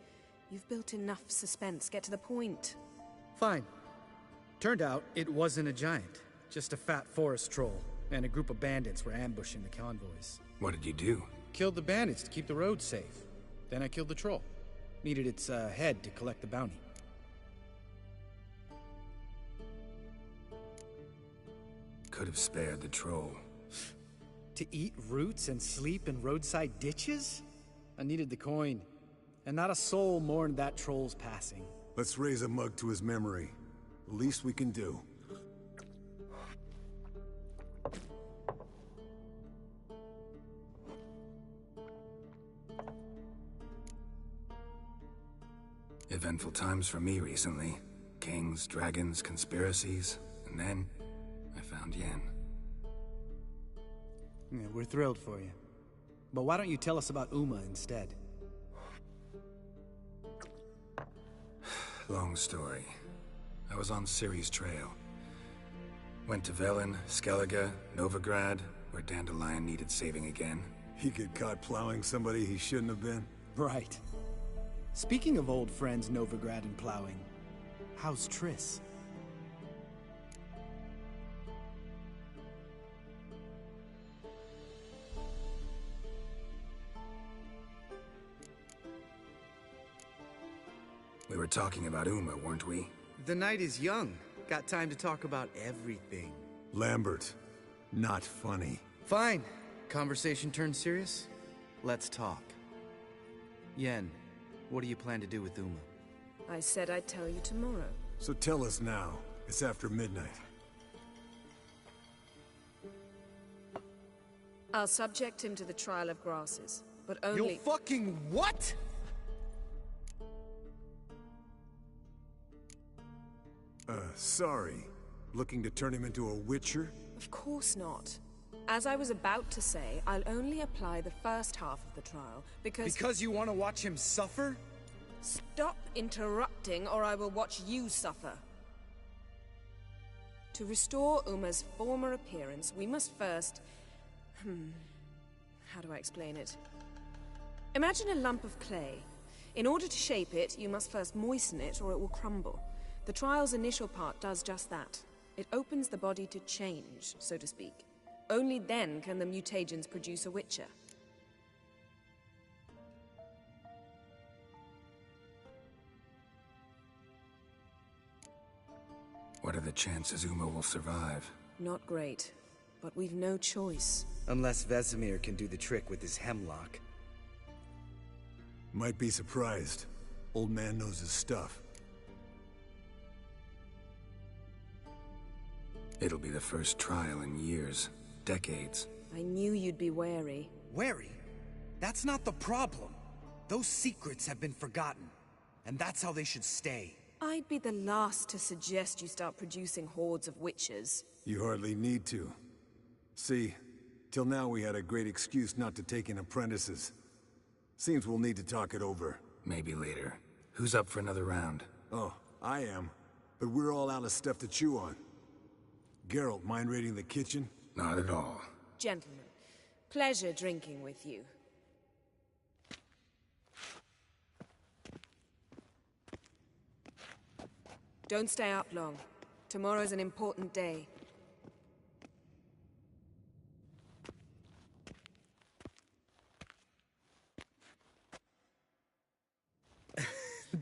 You've built enough suspense. Get to the point. Fine. Turned out it wasn't a giant. Just a fat forest troll. And a group of bandits were ambushing the convoys. What did you do? Killed the bandits to keep the road safe. Then I killed the troll. Needed its head to collect the bounty. Could have spared the troll. To eat roots and sleep in roadside ditches? I needed the coin. And not a soul mourned that troll's passing. Let's raise a mug to his memory. The least we can do. Eventful times for me recently. Kings, dragons, conspiracies, and then I found Yen. Yeah, we're thrilled for you. But why don't you tell us about Uma instead? Long story. I was on Ciri's trail. Went to Velen, Skellige, Novigrad, where Dandelion needed saving again. He get caught plowing somebody he shouldn't have been? Right. Speaking of old friends Novigrad and plowing, how's Triss? We were talking about Uma, weren't we? The night is young. Got time to talk about everything. Lambert. Not funny. Fine. Conversation turned serious? Let's talk. Yen, what do you plan to do with Uma? I said I'd tell you tomorrow. So tell us now. It's after midnight. I'll subject him to the trial of grasses, but only— You fucking what?! Sorry. Looking to turn him into a witcher? Of course not. As I was about to say, I'll only apply the first half of the trial, because— Because you want to watch him suffer? Stop interrupting, or I will watch you suffer. To restore Uma's former appearance, we must first— how do I explain it? Imagine a lump of clay. In order to shape it, you must first moisten it, or it will crumble. The trial's initial part does just that. It opens the body to change, so to speak. Only then can the mutagens produce a witcher. What are the chances Uma will survive? Not great, but we've no choice. Unless Vesemir can do the trick with his hemlock. Might be surprised. Old man knows his stuff. It'll be the first trial in years. Decades. I knew you'd be wary. Wary? That's not the problem. Those secrets have been forgotten. And that's how they should stay. I'd be the last to suggest you start producing hordes of witches. You hardly need to. See, till now we had a great excuse not to take in apprentices. Seems we'll need to talk it over. Maybe later. Who's up for another round? Oh, I am. But we're all out of stuff to chew on. Geralt, mind raiding the kitchen? Not at all. Gentlemen, pleasure drinking with you. Don't stay up long. Tomorrow's an important day.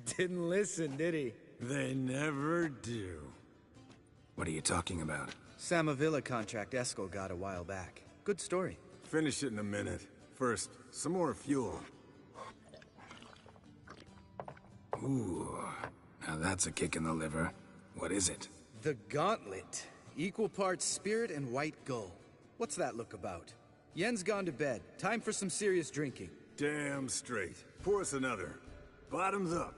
Didn't listen, did he? They never do. What are you talking about? Samavilla contract Eskel got a while back. Good story. Finish it in a minute. First, some more fuel. Ooh, now that's a kick in the liver. What is it? The Gauntlet. Equal parts spirit and white gull. What's that look about? Yen's gone to bed. Time for some serious drinking. Damn straight. Pour us another. Bottoms up.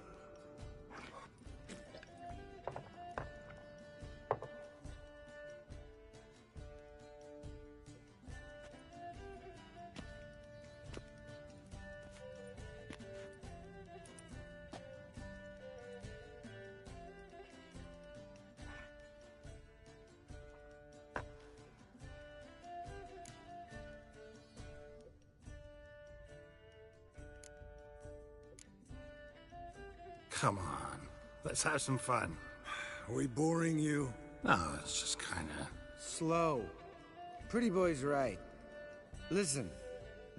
Come on, let's have some fun. Are we boring you? No, it's just kinda... Slow. Pretty boy's right. Listen,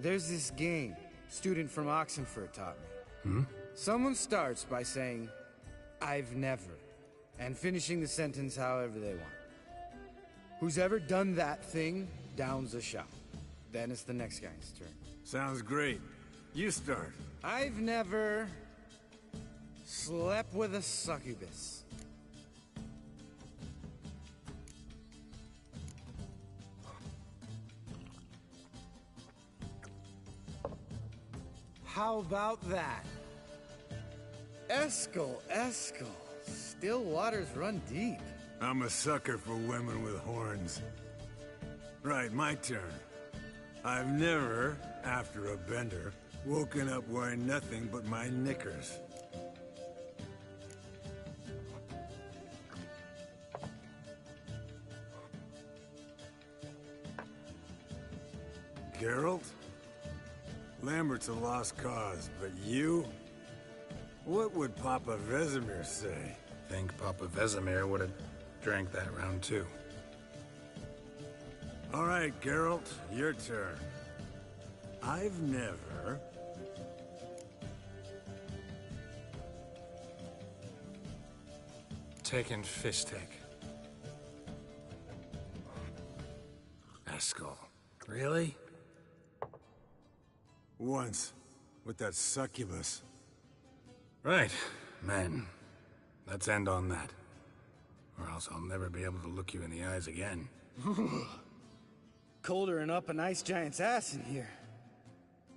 there's this game student from Oxenford taught me. Someone starts by saying, I've never, and finishing the sentence however they want. Who's ever done that thing downs a shot. Then it's the next guy's turn. Sounds great. You start. I've never slept with a succubus. How about that? Eskel. Still waters run deep. I'm a sucker for women with horns. Right, my turn. I've never, after a bender, woken up wearing nothing but my knickers. Geralt? Lambert's a lost cause, but you? What would Papa Vesemir say? Think Papa Vesemir would have drank that round too. All right, Geralt, your turn. I've never... Taken Fistek. Eskel. Really? Once, with that succubus. Right, men. Let's end on that. Or else I'll never be able to look you in the eyes again. Colder and up an ice giant's ass in here.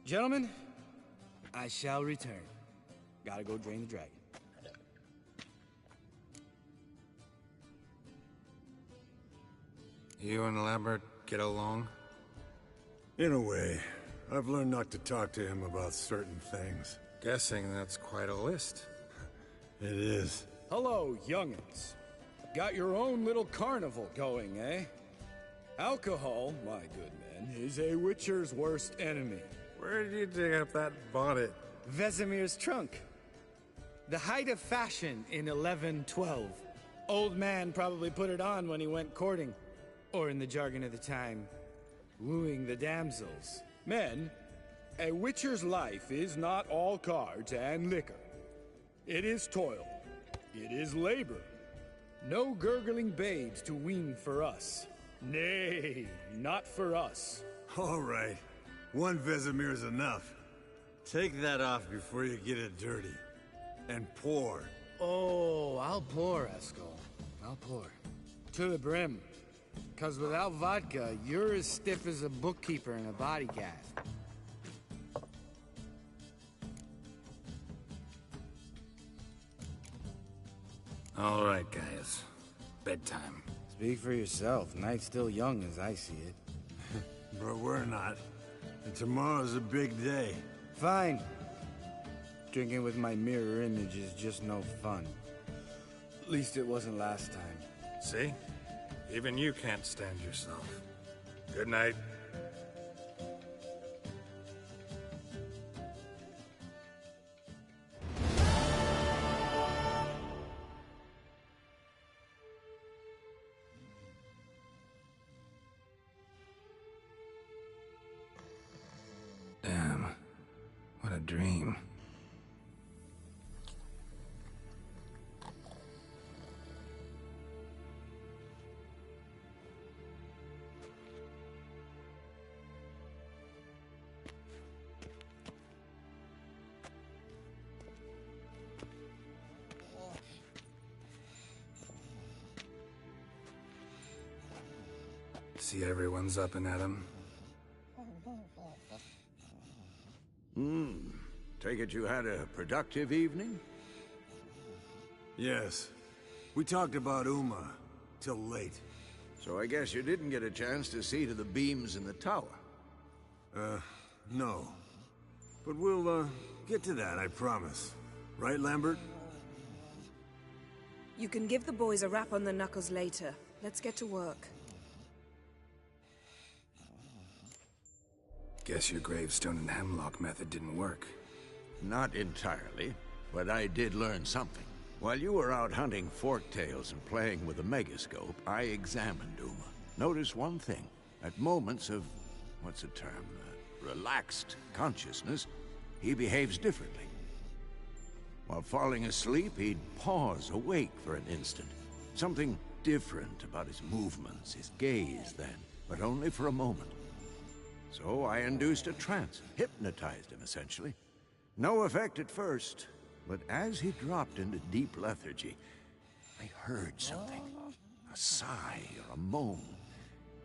Gentlemen, I shall return. Gotta go drain the dragon. You and Lambert get along? In a way. I've learned not to talk to him about certain things. Guessing that's quite a list. It is. Hello, young'uns. Got your own little carnival going, eh? Alcohol, my good men, is a witcher's worst enemy. Where did you dig up that bonnet? Vesemir's trunk. The height of fashion in 1112. Old man probably put it on when he went courting. Or in the jargon of the time, wooing the damsels. Men, a witcher's life is not all cards and liquor. It is toil. It is labor. No gurgling babes to wean for us. Nay, not for us. All right. One Vesemir's enough. Take that off before you get it dirty. And pour. Oh, I'll pour, Eskel. I'll pour. To the brim. 'Cause without vodka, you're as stiff as a bookkeeper in a body cast. All right, guys. Bedtime. Speak for yourself. Night's still young as I see it. But we're not. And tomorrow's a big day. Fine. Drinking with my mirror image is just no fun. At least it wasn't last time. See? Even you can't stand yourself. Good night. Damn. What a dream. See everyone's up and at 'em. Take it you had a productive evening? Yes. We talked about Uma. Till late. So I guess you didn't get a chance to see to the beams in the tower. No. But we'll, get to that, I promise. Right, Lambert? You can give the boys a rap on the knuckles later. Let's get to work. Guess your gravestone and hemlock method didn't work. Not entirely, but I did learn something. While you were out hunting forktails and playing with a megascope, I examined Uma. Notice one thing. At moments of, what's the term, relaxed consciousness, he behaves differently. While falling asleep, he'd pause awake for an instant. Something different about his movements, his gaze then, but only for a moment. So I induced a trance, hypnotized him essentially. No effect at first, but as he dropped into deep lethargy, I heard something. A sigh or a moan.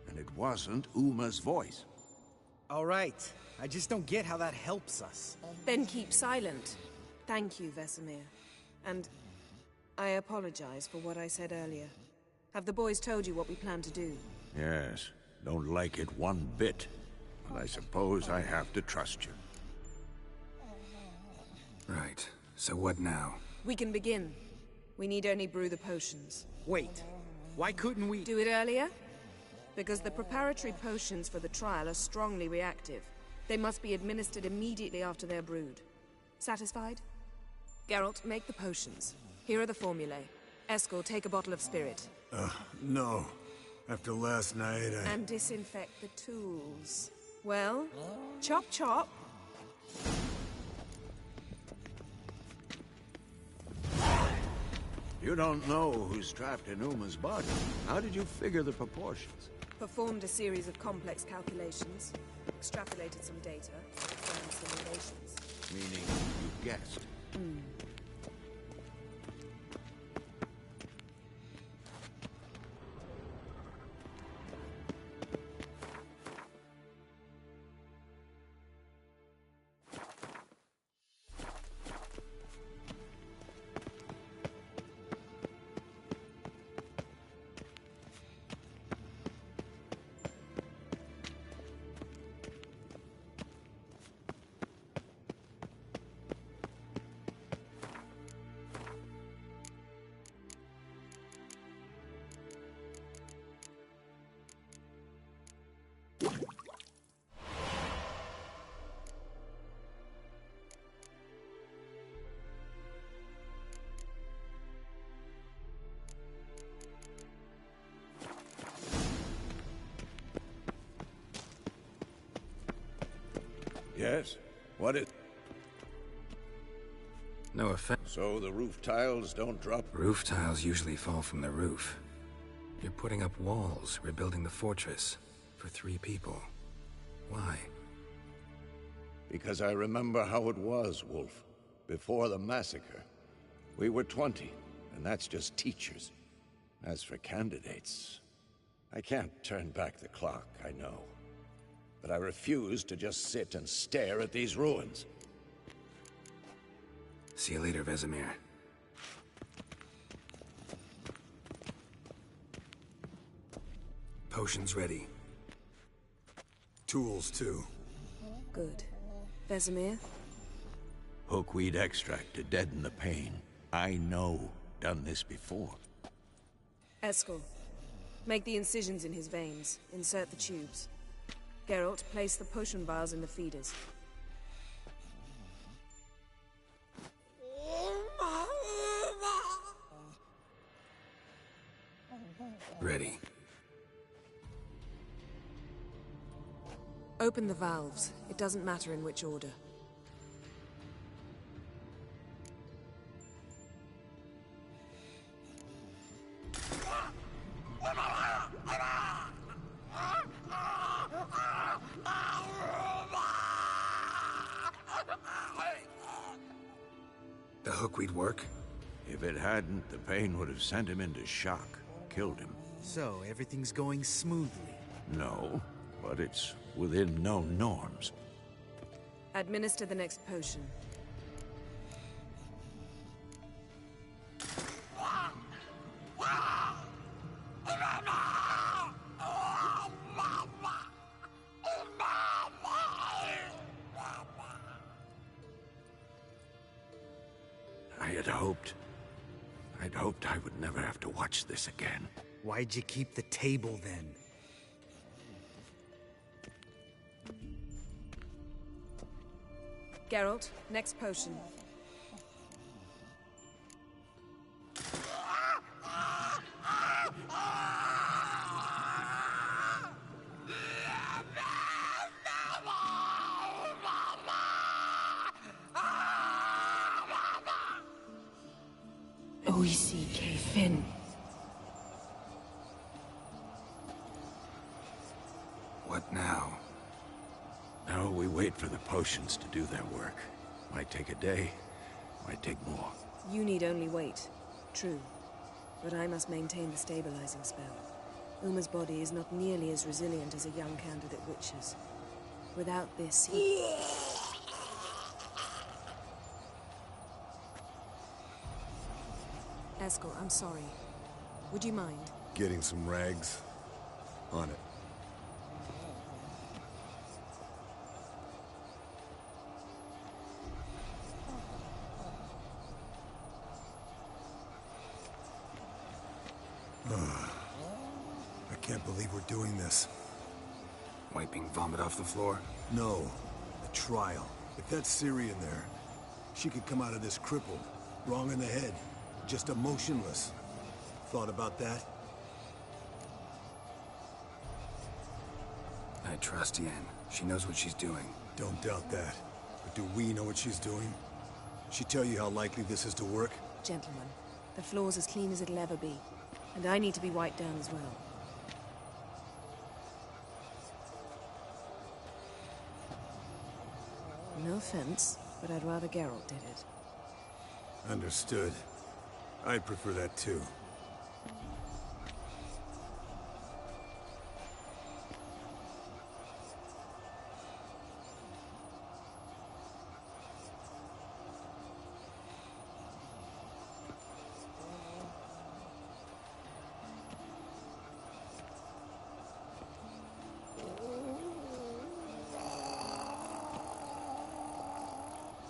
And it wasn't Uma's voice. All right. I just don't get how that helps us. Then keep silent. Thank you, Vesemir. And I apologize for what I said earlier. Have the boys told you what we plan to do? Yes, don't like it one bit. But I suppose I have to trust you. Right. So what now? We can begin. We need only brew the potions. Wait. Why couldn't we... Do it earlier? Because the preparatory potions for the trial are strongly reactive. They must be administered immediately after they're brewed. Satisfied? Geralt, make the potions. Here are the formulae. Eskel, take a bottle of spirit. No. After last night, And disinfect the tools. Well, chop chop. You don't know who's trapped in Uma's body. How did you figure the proportions? Performed a series of complex calculations. Extrapolated some data. Ran simulations. Meaning you guessed. Yes? What is... No offense. So the roof tiles don't drop? Roof tiles usually fall from the roof. You're putting up walls, rebuilding the fortress. For 3 people. Why? Because I remember how it was, Wolf. Before the massacre. We were 20, and that's just teachers. As for candidates, I can't turn back the clock, I know. But I refuse to just sit and stare at these ruins. See you later, Vesemir. Potions ready. Tools, too. Good. Vesemir? Hookweed extract to deaden the pain. I know. Done this before. Eskel. Make the incisions in his veins. Insert the tubes. Geralt, place the potion vials in the feeders. Ready. Open the valves. It doesn't matter in which order. The hookweed work? If it hadn't, the pain would have sent him into shock. Killed him. So, everything's going smoothly. No, but it's within known norms. Administer the next potion. I'd hoped I would never have to watch this again. Why'd you keep the table then? Geralt, next potion. O-E-C-K Finn. What now? Now we wait for the potions to do their work. Might take a day, might take more. You need only wait. True. But I must maintain the stabilizing spell. Uma's body is not nearly as resilient as a young candidate witch's. Without this, he... Eskel, I'm sorry. Would you mind? Getting some rags. On it. I can't believe we're doing this. Wiping vomit off the floor? No. The trial. If that's Ciri in there, she could come out of this crippled. Wrong in the head. Just emotionless. Thought about that? I trust Yen. She knows what she's doing. Don't doubt that. But do we know what she's doing? She tell you how likely this is to work? Gentlemen, the floor's as clean as it'll ever be. And I need to be wiped down as well. No offense, but I'd rather Geralt did it. Understood. I'd prefer that too.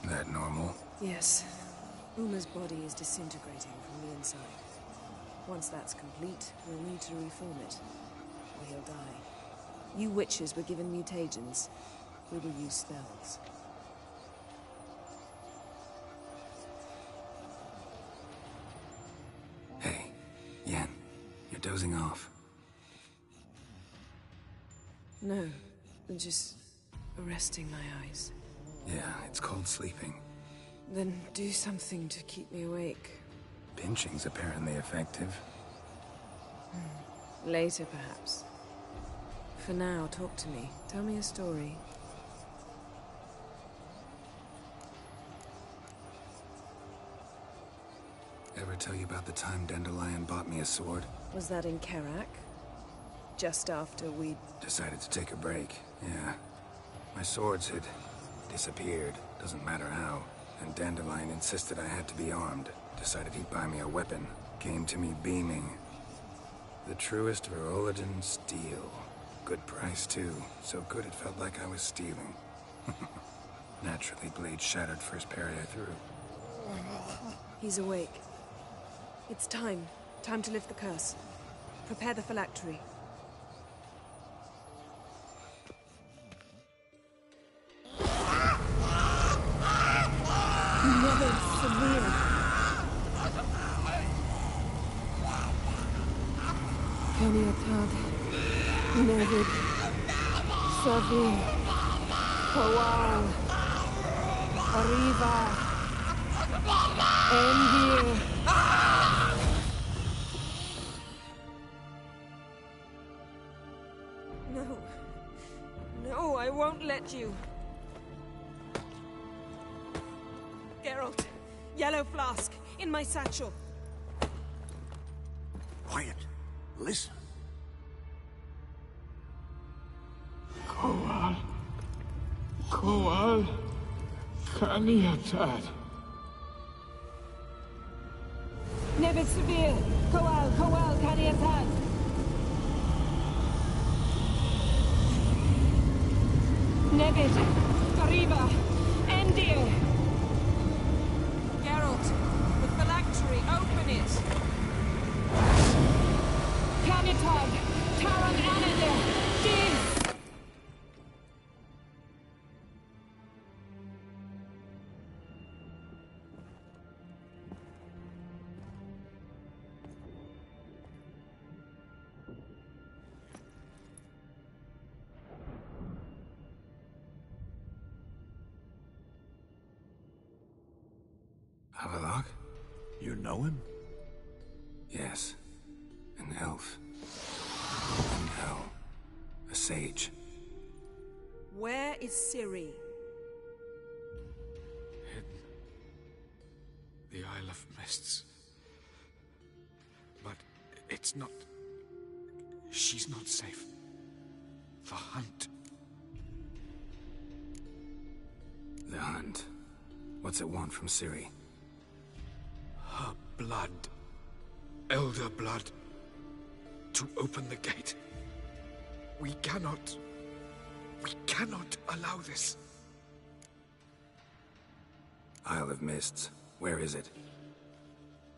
That normal? Yes. Uma's body is disintegrating from the inside. Once that's complete, we'll need to reform it, or he'll die. You witches were given mutagens. We will use spells. Hey, Yen, you're dozing off. No, I'm just resting my eyes. Yeah, it's called sleeping. Then do something to keep me awake. Pinching's apparently effective. Later, perhaps. For now, talk to me. Tell me a story. Ever tell you about the time Dandelion bought me a sword? Was that in Kerak? Just after we'd... Decided to take a break, yeah. My swords had disappeared, doesn't matter how. And Dandelion insisted I had to be armed. Decided he'd buy me a weapon. Came to me beaming. The truest Verolidan steel. Good price, too. So good it felt like I was stealing. Naturally, blade shattered first parry I threw. He's awake. It's time. Time to lift the curse. Prepare the phylactery. Never severe. Kaniatad. Nevid. Savi. Kowal. Arriva. Endir. No. No, I won't let you. Geralt, yellow flask, in my satchel. Quiet. Listen. Kowal. Kowal. Kaniatad. Nevid Severe. Kowal, Kaniatad. Nevid. Arriba. Endir. Geralt, the phylactery, open it. Canitad. Taran Anadir. Div. Havelock? You know him? Yes. An elf. An hell. A sage. Where is Ciri? Hidden. The Isle of Mists. But it's not... She's not safe. The hunt. The hunt. What's it want from Ciri? Her blood. Elder blood. To open the gate. We cannot allow this. Isle of Mists. Where is it?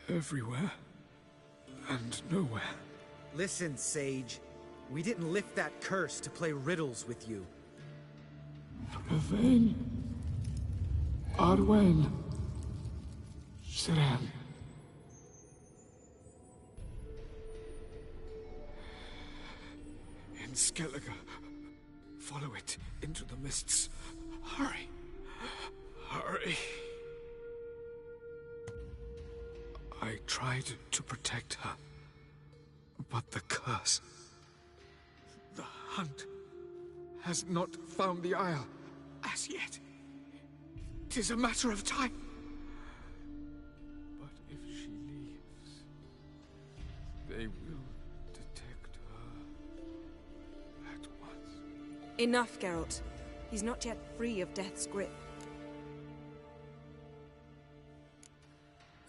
Everywhere. And nowhere. Listen, Sage. We didn't lift that curse to play riddles with you. Yvain. Arwen. Siren. In Skellige. Follow it into the mists. Hurry. Hurry. I tried to protect her. But the curse... The hunt has not found the Isle as yet. 'Tis a matter of time. But if she leaves, they will detect her at once. Enough, Geralt. He's not yet free of death's grip.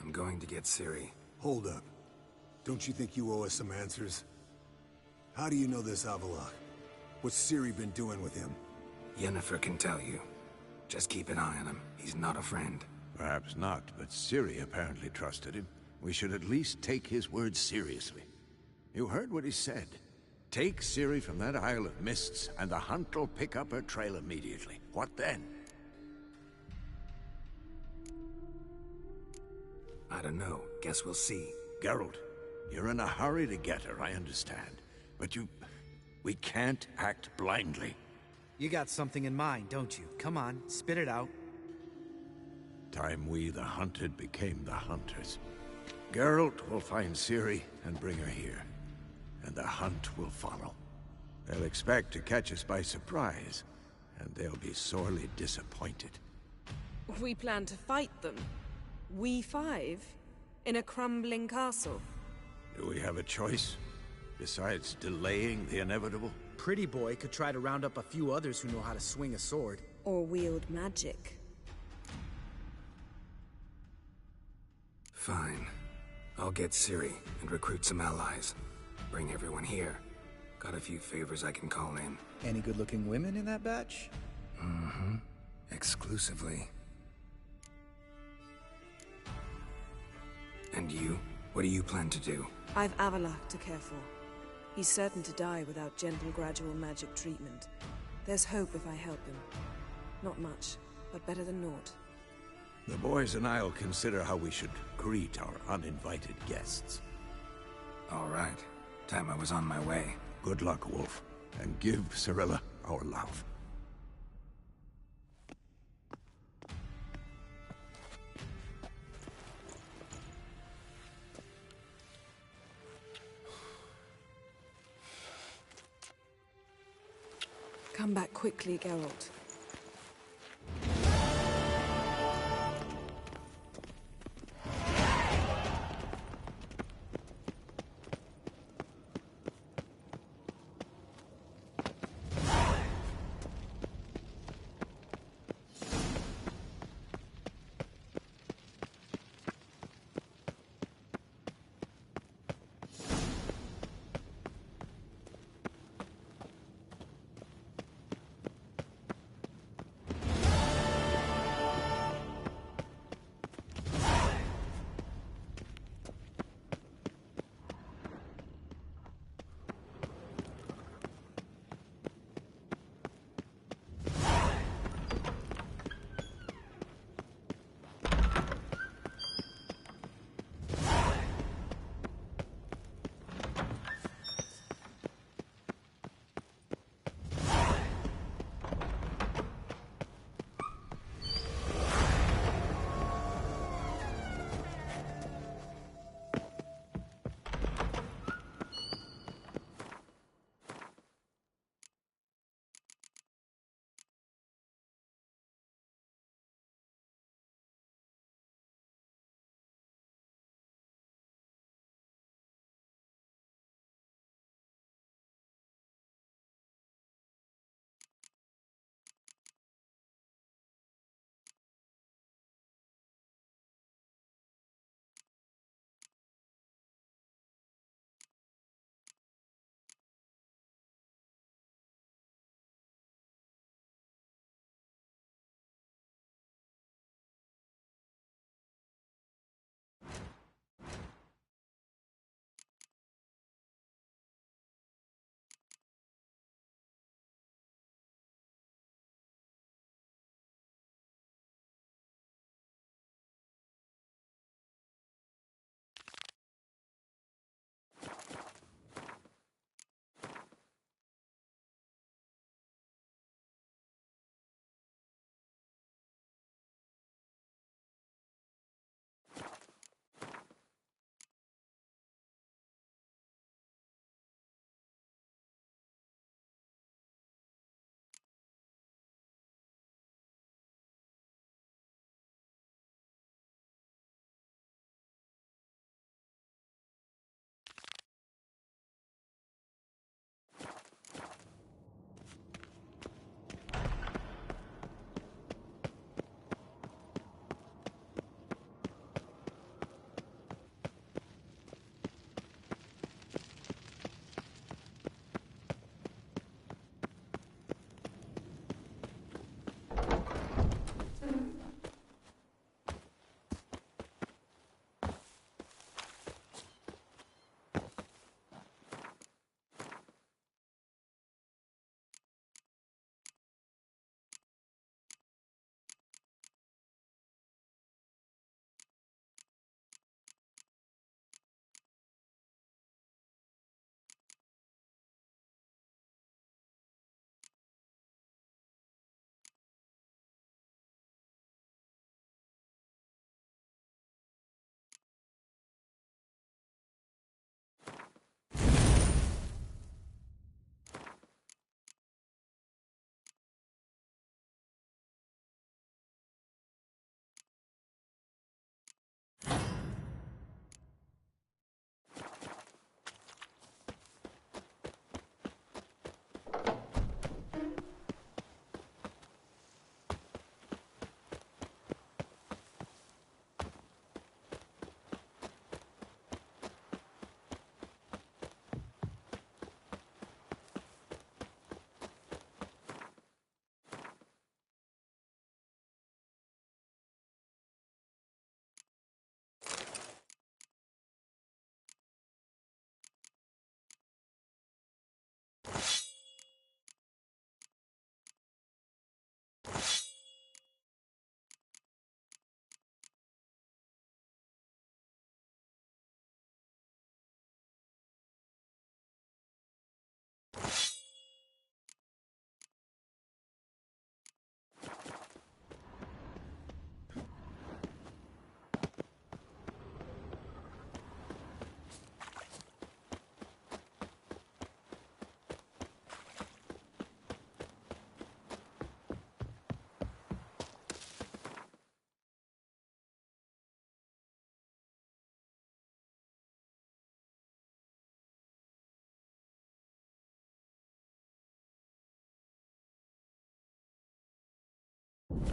I'm going to get Ciri. Hold up. Don't you think you owe us some answers? How do you know this Avallac'h? What's Ciri been doing with him? Yennefer can tell you. Just keep an eye on him. He's not a friend. Perhaps not, but Ciri apparently trusted him. We should at least take his words seriously. You heard what he said. Take Ciri from that Isle of Mists, and the hunt will pick up her trail immediately. What then? I don't know. Guess we'll see. Geralt, you're in a hurry to get her, I understand. But we can't act blindly. You got something in mind, don't you? Come on, spit it out. Time we, the hunted, became the hunters. Geralt will find Ciri and bring her here, and the hunt will follow. They'll expect to catch us by surprise, and they'll be sorely disappointed. We plan to fight them. We five? In a crumbling castle? Do we have a choice? Besides delaying the inevitable? Pretty Boy could try to round up a few others who know how to swing a sword. Or wield magic. Fine. I'll get Ciri and recruit some allies. Bring everyone here. Got a few favors I can call in. Any good-looking women in that batch? Mm-hmm. Exclusively. And you? What do you plan to do? I've Avalok to care for. He's certain to die without gentle, gradual magic treatment. There's hope if I help him. Not much, but better than naught. The boys and I'll consider how we should greet our uninvited guests. All right. Time I was on my way. Good luck, Wolf. And give Cirilla our love. Come back quickly, Geralt.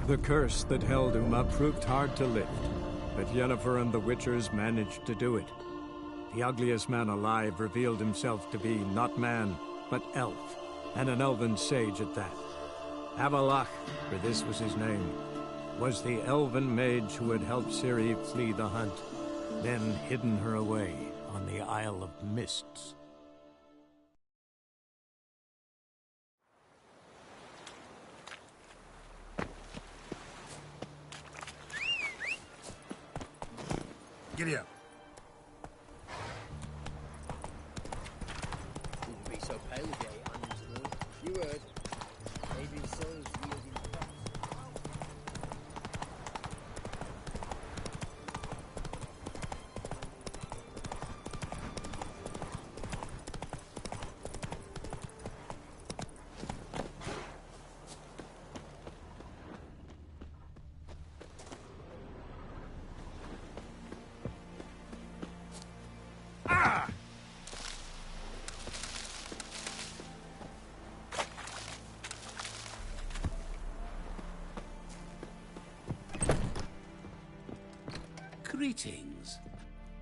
The curse that held Uma proved hard to lift, but Yennefer and the Witchers managed to do it. The ugliest man alive revealed himself to be not man, but elf, and an elven sage at that. Avalach, for this was his name, was the elven mage who had helped Ciri flee the hunt, then hidden her away on the Isle of Mists. Giddy up. Wouldn't be so pale if you ate onions and all. You heard. Neighbouring soils yielding crops. Greetings.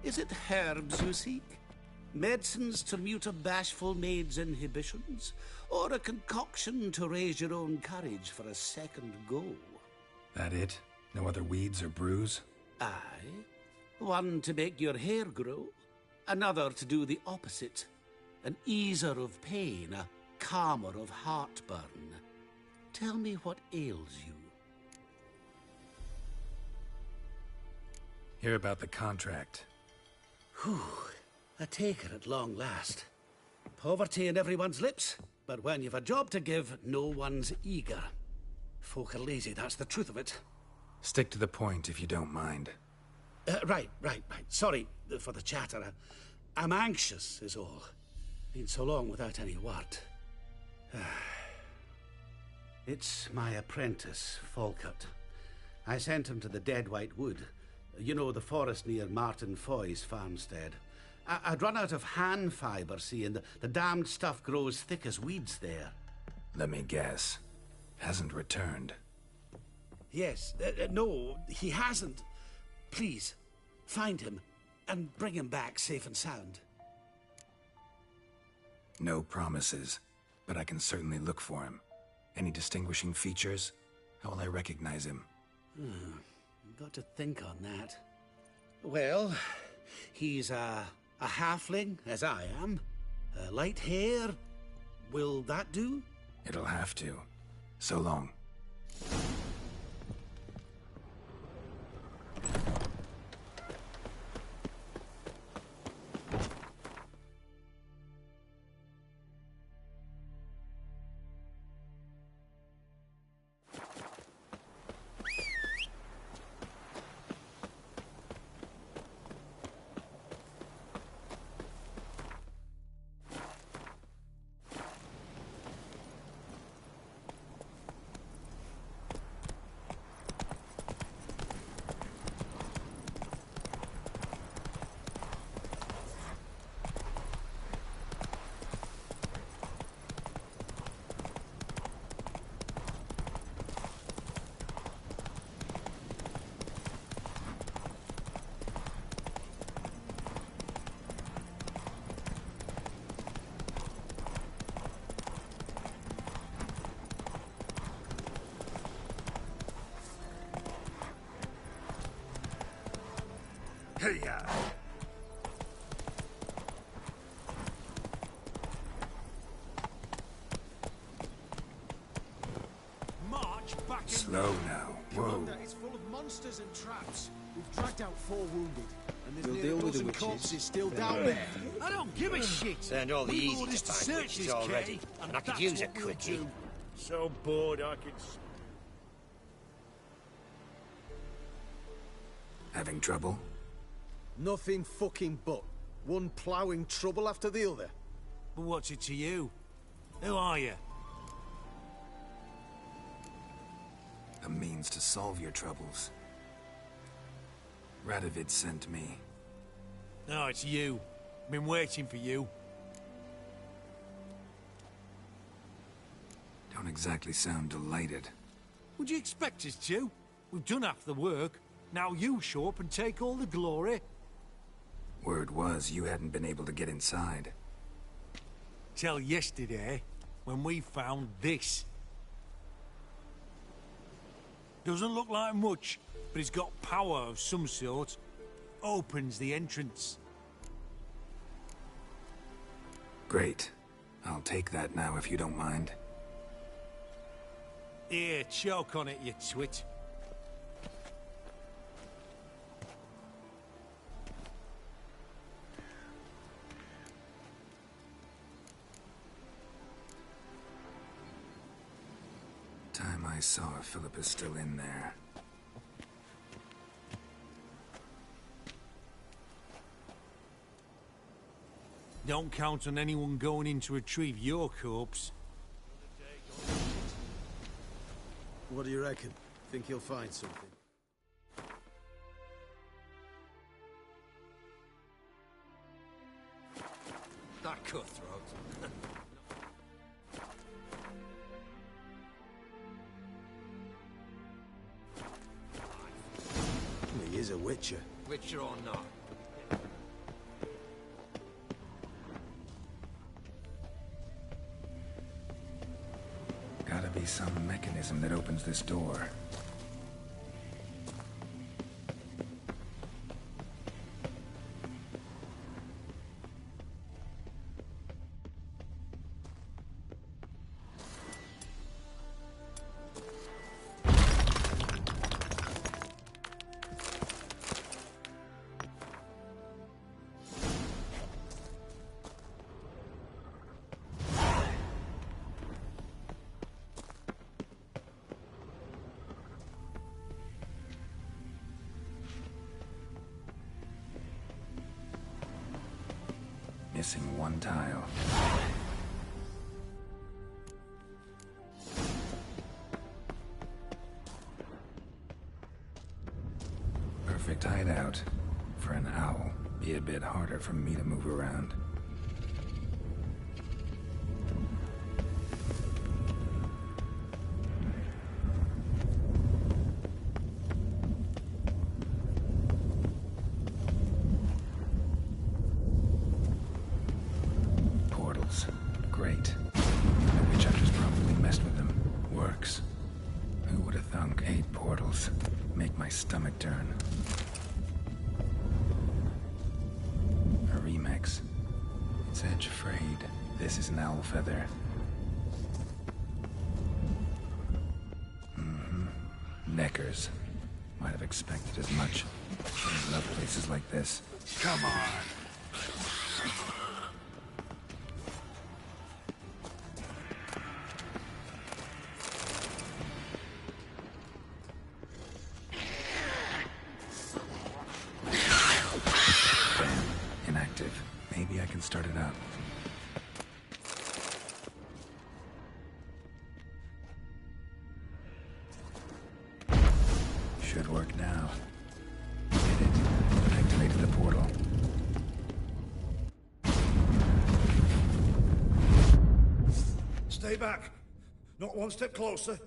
Is it herbs you seek? Medicines to mute a bashful maid's inhibitions? Or a concoction to raise your own courage for a second go? That it? No other weeds or brews? Aye. One to make your hair grow, another to do the opposite. An easer of pain, a calmer of heartburn. Tell me what ails you. Hear about the contract. Whew. A taker at long last. Poverty in everyone's lips, but when you've a job to give, no one's eager. Folk are lazy, that's the truth of it. Stick to the point if you don't mind. Right. Sorry for the chatter. I'm anxious, is all. Been so long without any word. It's my apprentice, Falkert. I sent him to the Dead White Wood. You know, the forest near Martin Foy's farmstead. I'd run out of hand fibre, see, and the damned stuff grows thick as weeds there. Let me guess. Hasn't returned. Yes. No, he hasn't. Please, find him and bring him back safe and sound. No promises, but I can certainly look for him. Any distinguishing features? How will I recognize him? Got to think on that. Well, he's a halfling, as I am. Light hair. Will that do? It'll have to. So long. Hey-ya! March back in. Slow now. Whoa. Commander, it's full of monsters and traps. We've dragged out 4 wounded, and there's We'll nearly deal a with the dozen witches. corpses still down there. I don't give a shit. Send all the We've easy orders to to find search witches this already, cave, and I could that's use a what we'll quickie. do. So bored I could... Having trouble? Nothing fucking but. One ploughing trouble after the other. But what's it to you? Who are you? A means to solve your troubles. Radovid sent me. No, it's you. Been waiting for you. Don't exactly sound delighted. Would you expect us to? We've done half the work. Now you show up and take all the glory. Word was you hadn't been able to get inside. Till yesterday, when we found this. Doesn't look like much, but it's got power of some sort. Opens the entrance. Great. I'll take that now if you don't mind. Here, choke on it, you twit. Time I saw if Philip is still in there. Don't count on anyone going in to retrieve your corpse. What do you reckon? Think he'll find something? That cutthroat. He is a witcher. Witcher or not. Gotta be some mechanism that opens this door. Missing one tile. Perfect hideout. For an owl. Be a bit harder for me to move around. Great. The witch-hunters probably messed with them. Works. Who would have thunk 8 portals? Make my stomach turn. A remix. It's edge frayed. This is an owl feather. Neckers. Might have expected as much. I love places like this. Come on. Inactive. Maybe I can start it up. Should work now. Did it. Activated the portal. Stay back. Not one step closer.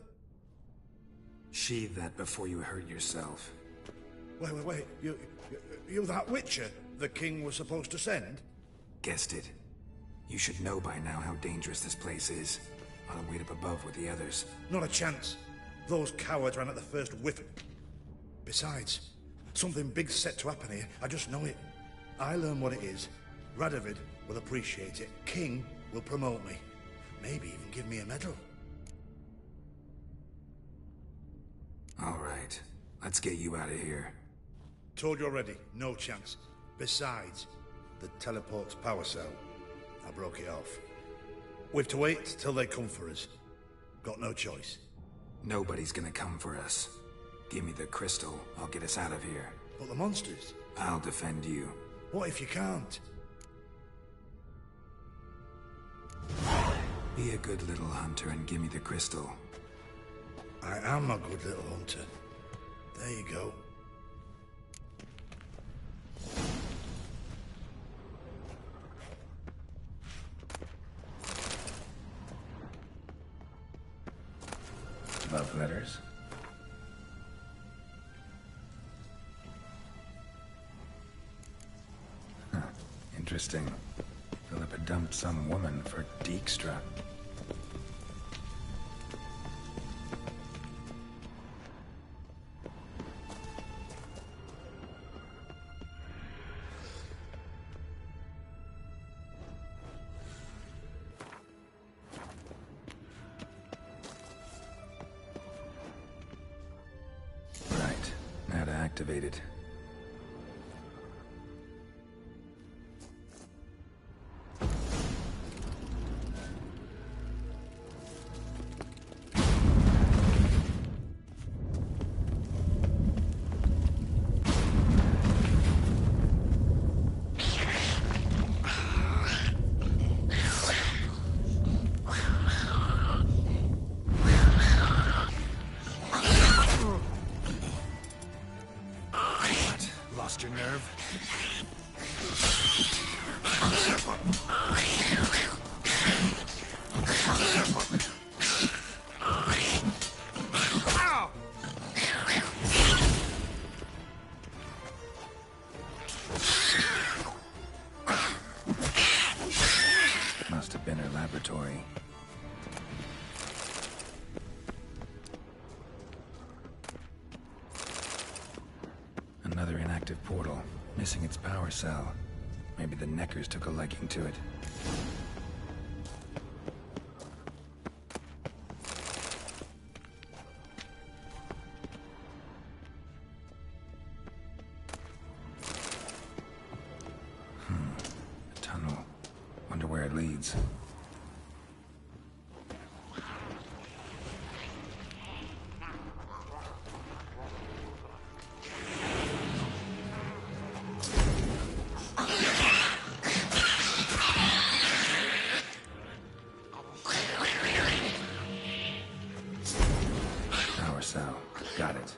Sheathe that before you hurt yourself. Wait. You that Witcher the king was supposed to send? Guessed it. You should know by now how dangerous this place is. I'll wait up above with the others. Not a chance. Those cowards ran at the first whiff. Besides, something big's set to happen here. I just know it. I learn what it is. Radovid will appreciate it. King will promote me. Maybe even give me a medal. All right. Let's get you out of here. Told you already. No chance. Besides, the teleport's power cell. I broke it off. We've to wait till they come for us. Got no choice. Nobody's gonna come for us. Give me the crystal. I'll get us out of here. But the monsters? I'll defend you. What if you can't? Be a good little hunter and give me the crystal. I am a good little hunter. There you go. Love letters? Interesting. Philippa dumped some woman for Dijkstra. Right. Now to activate it. Lost your nerve? Must have been her laboratory. Another inactive portal, missing its power cell. Maybe the Neckers took a liking to it. A tunnel. Wonder where it leads. Cell. Got it.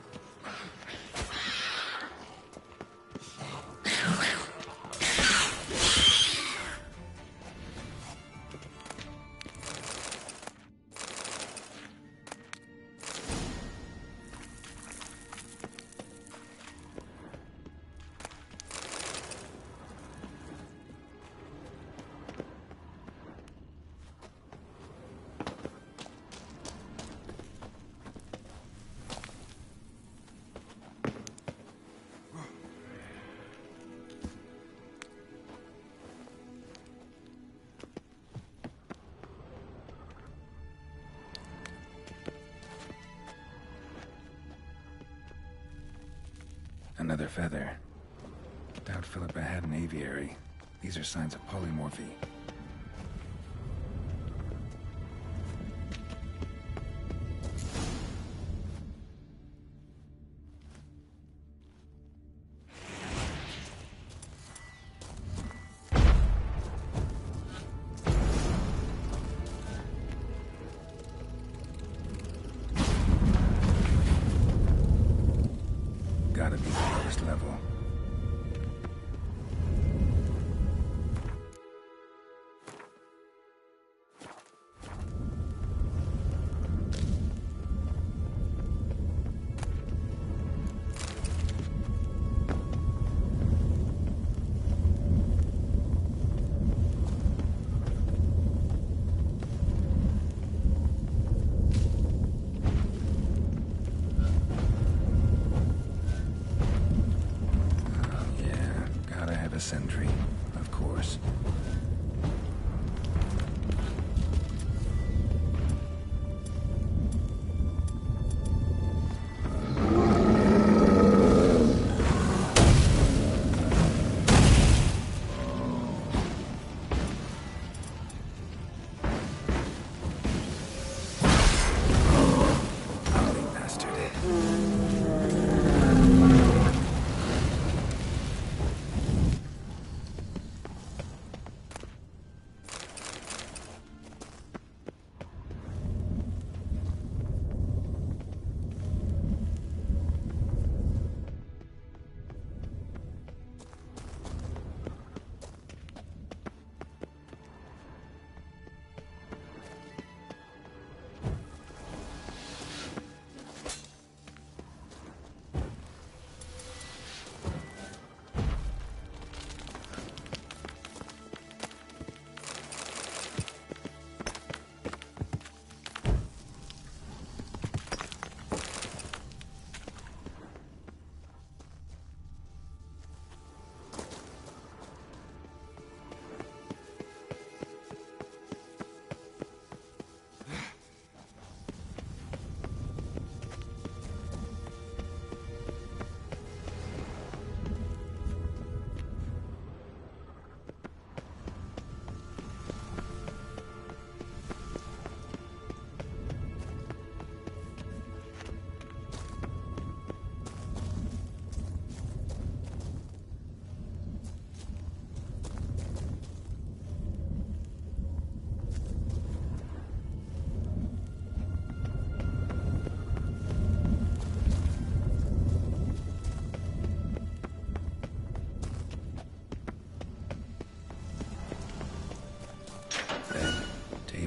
Another feather. Doubt Philippa had an aviary. These are signs of polymorphy. Gotta be the lowest level.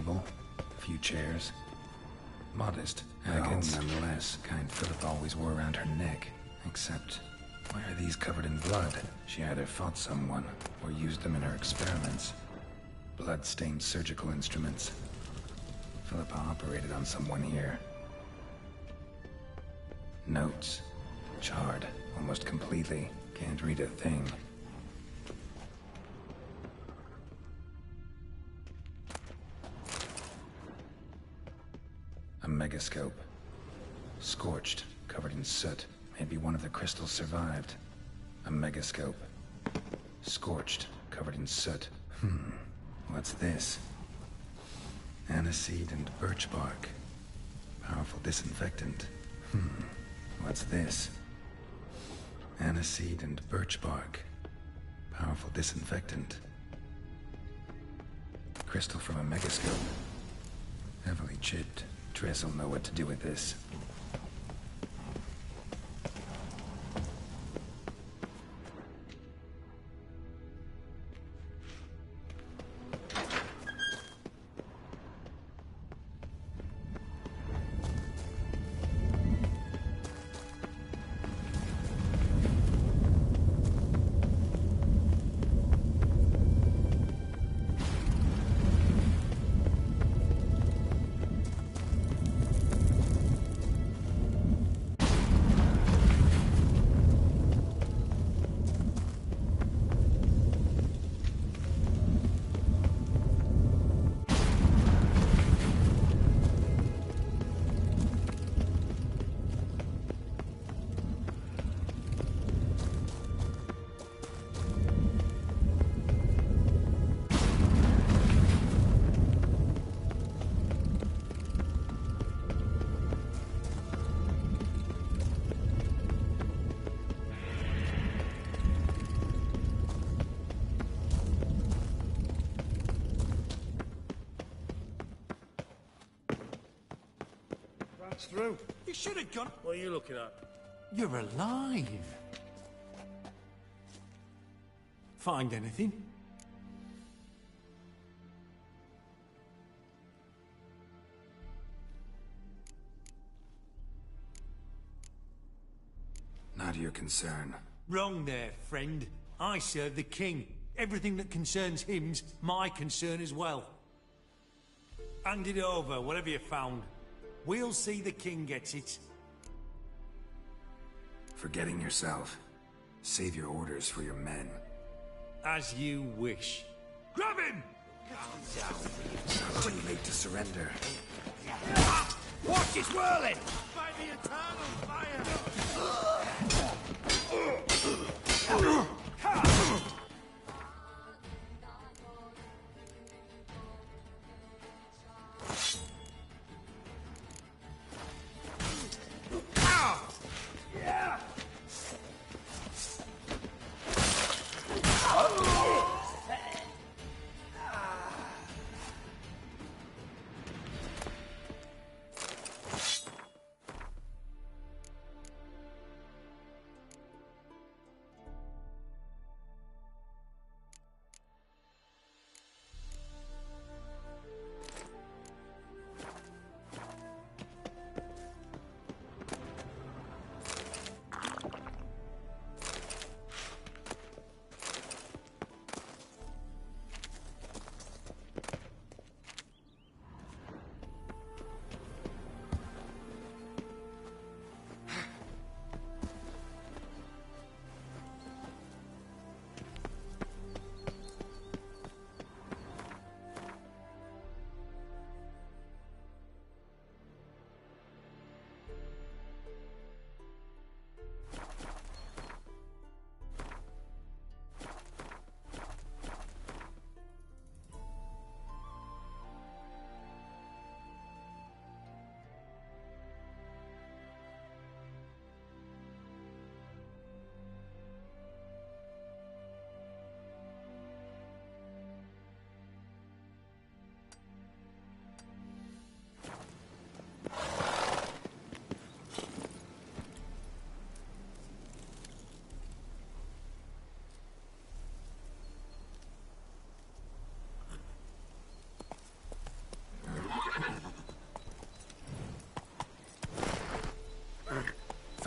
table, a few chairs. Modest, agates, nonetheless, kind Philip always wore around her neck. Except, why are these covered in blood? She either fought someone, or used them in her experiments. Blood-stained surgical instruments. Philippa operated on someone here. Notes. Charred, almost completely. Can't read a thing. A megascope. Scorched, covered in soot. Maybe one of the crystals survived. A megascope. Scorched, covered in soot. What's this? Aniseed and birch bark. Powerful disinfectant. What's this? Aniseed and birch bark. Powerful disinfectant. Crystal from a megascope. Heavily chipped. Triss will know what to do with this. Through. You should have gone. What are you looking at? You're alive. Find anything? Not your concern. Wrong there, friend. I serve the king. Everything that concerns him's my concern as well. Hand it over, whatever you found. We'll see the king gets it. Forgetting yourself. Save your orders for your men. As you wish. Grab him! Too late to surrender. Watch it whirling! By the eternal fire!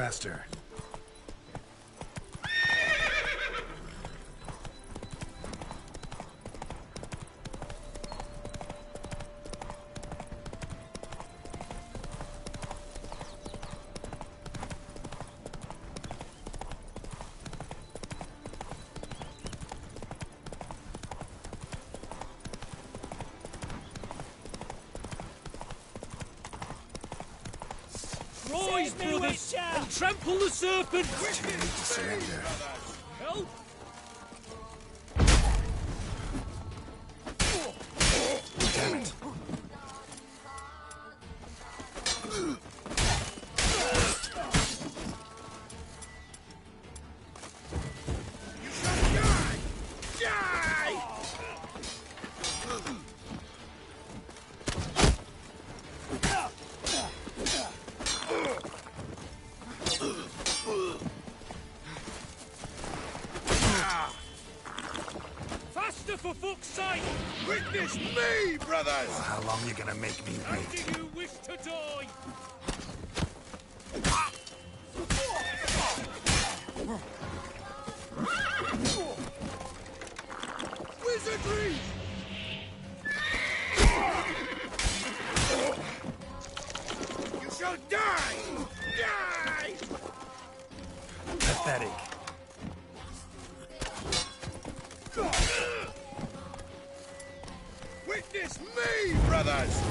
faster. Rise, brothers, and trample the serpent! Too late to surrender. Help! Damn it. Faster, for fuck's sake! Witness me, brothers! Well, how long you gonna make me How wait? do you wish to die? Wizardry! You shall die! Die! Pathetic. Witness me, brothers!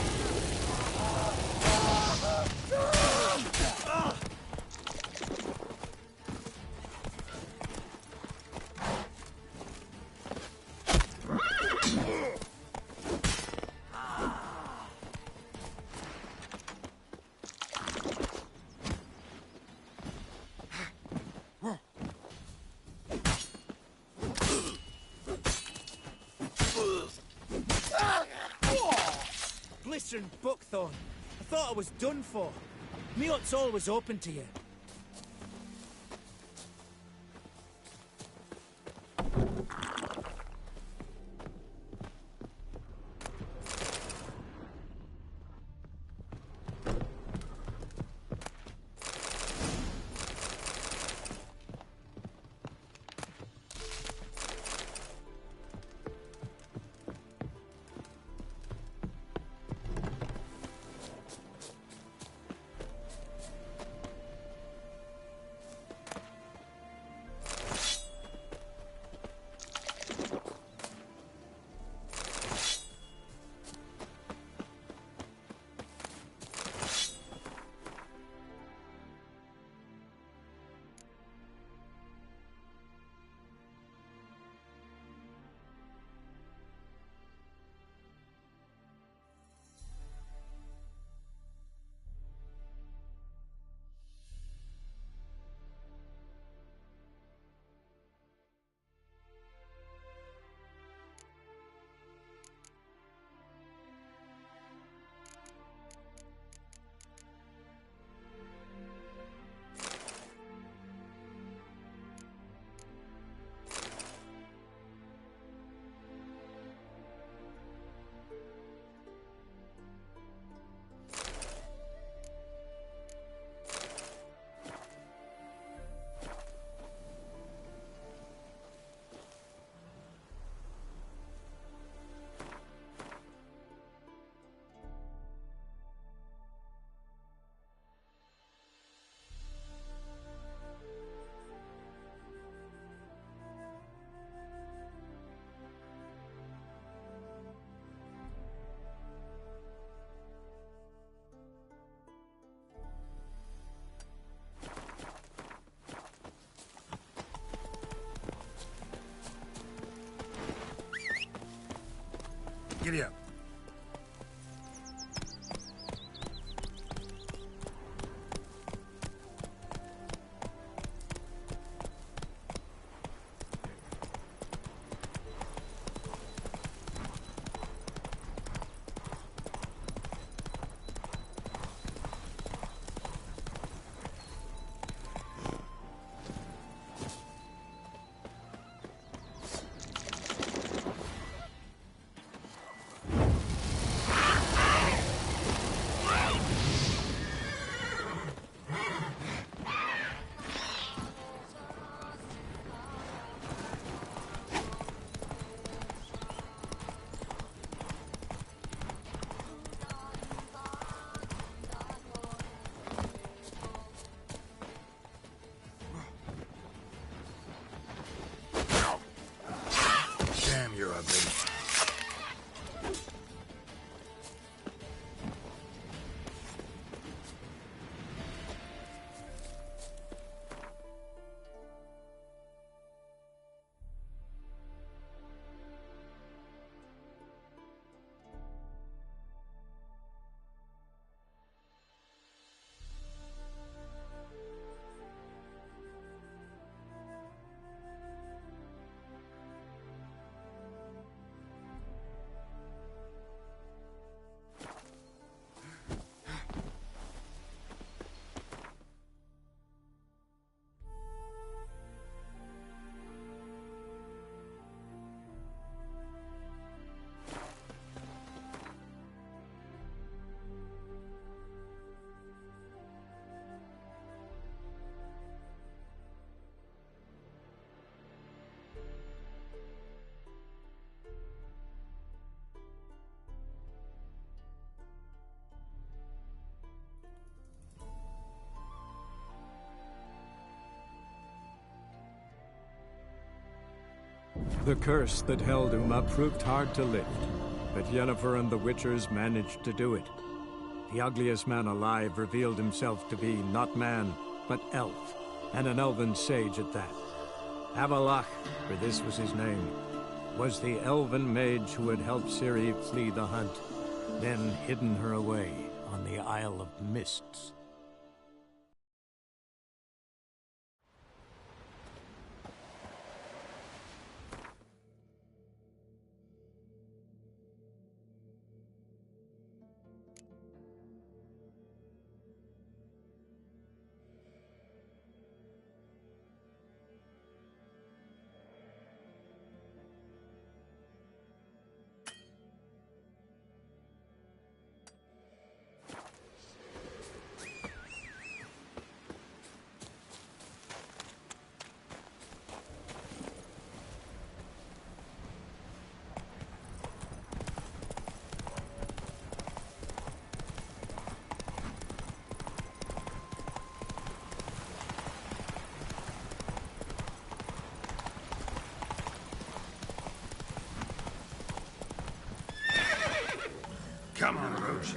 Blistering buckthorn. I thought I was done for. Me hut's always open to you. Giddy up. The curse that held Uma proved hard to lift, but Yennefer and the Witchers managed to do it. The ugliest man alive revealed himself to be not man, but elf, and an elven sage at that. Avalach, for this was his name, was the elven mage who had helped Ciri flee the hunt, then hidden her away on the Isle of Mists. Come on, Rouge.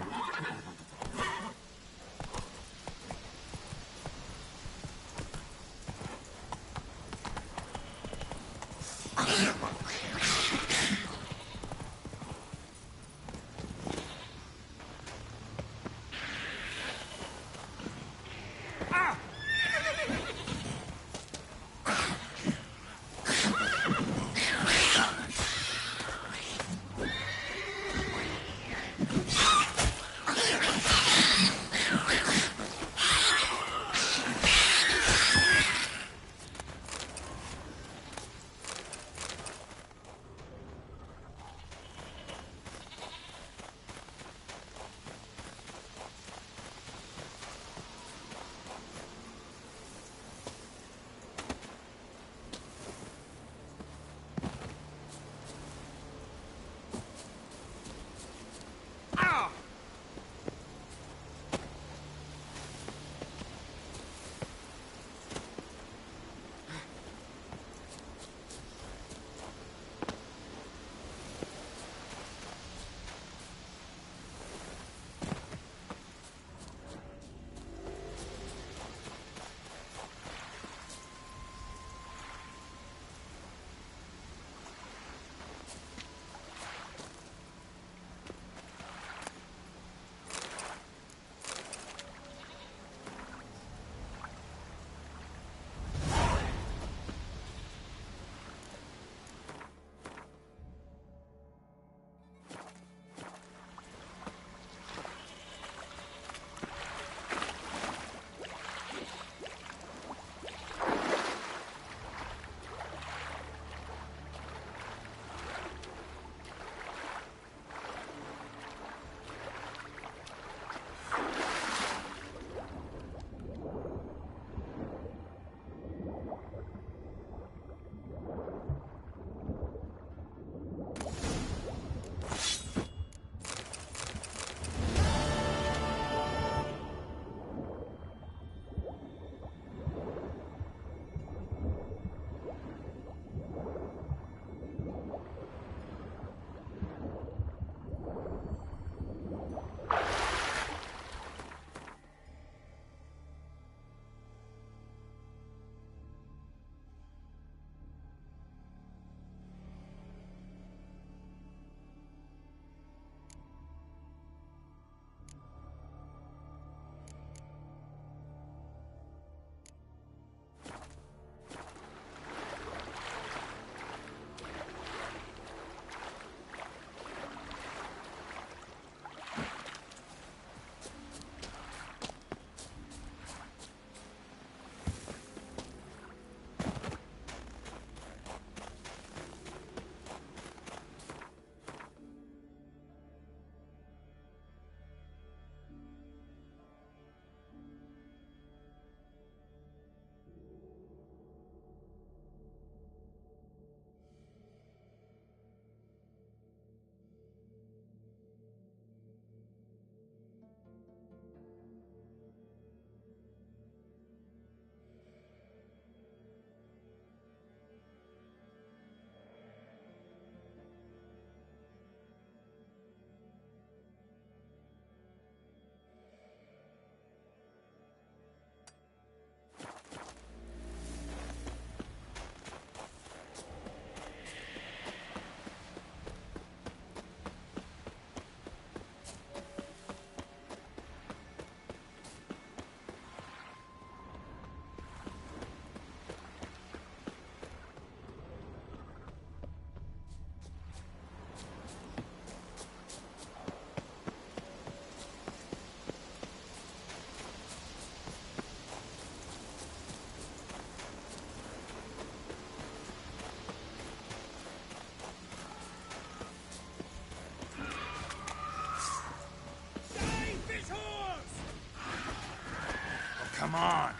Come on.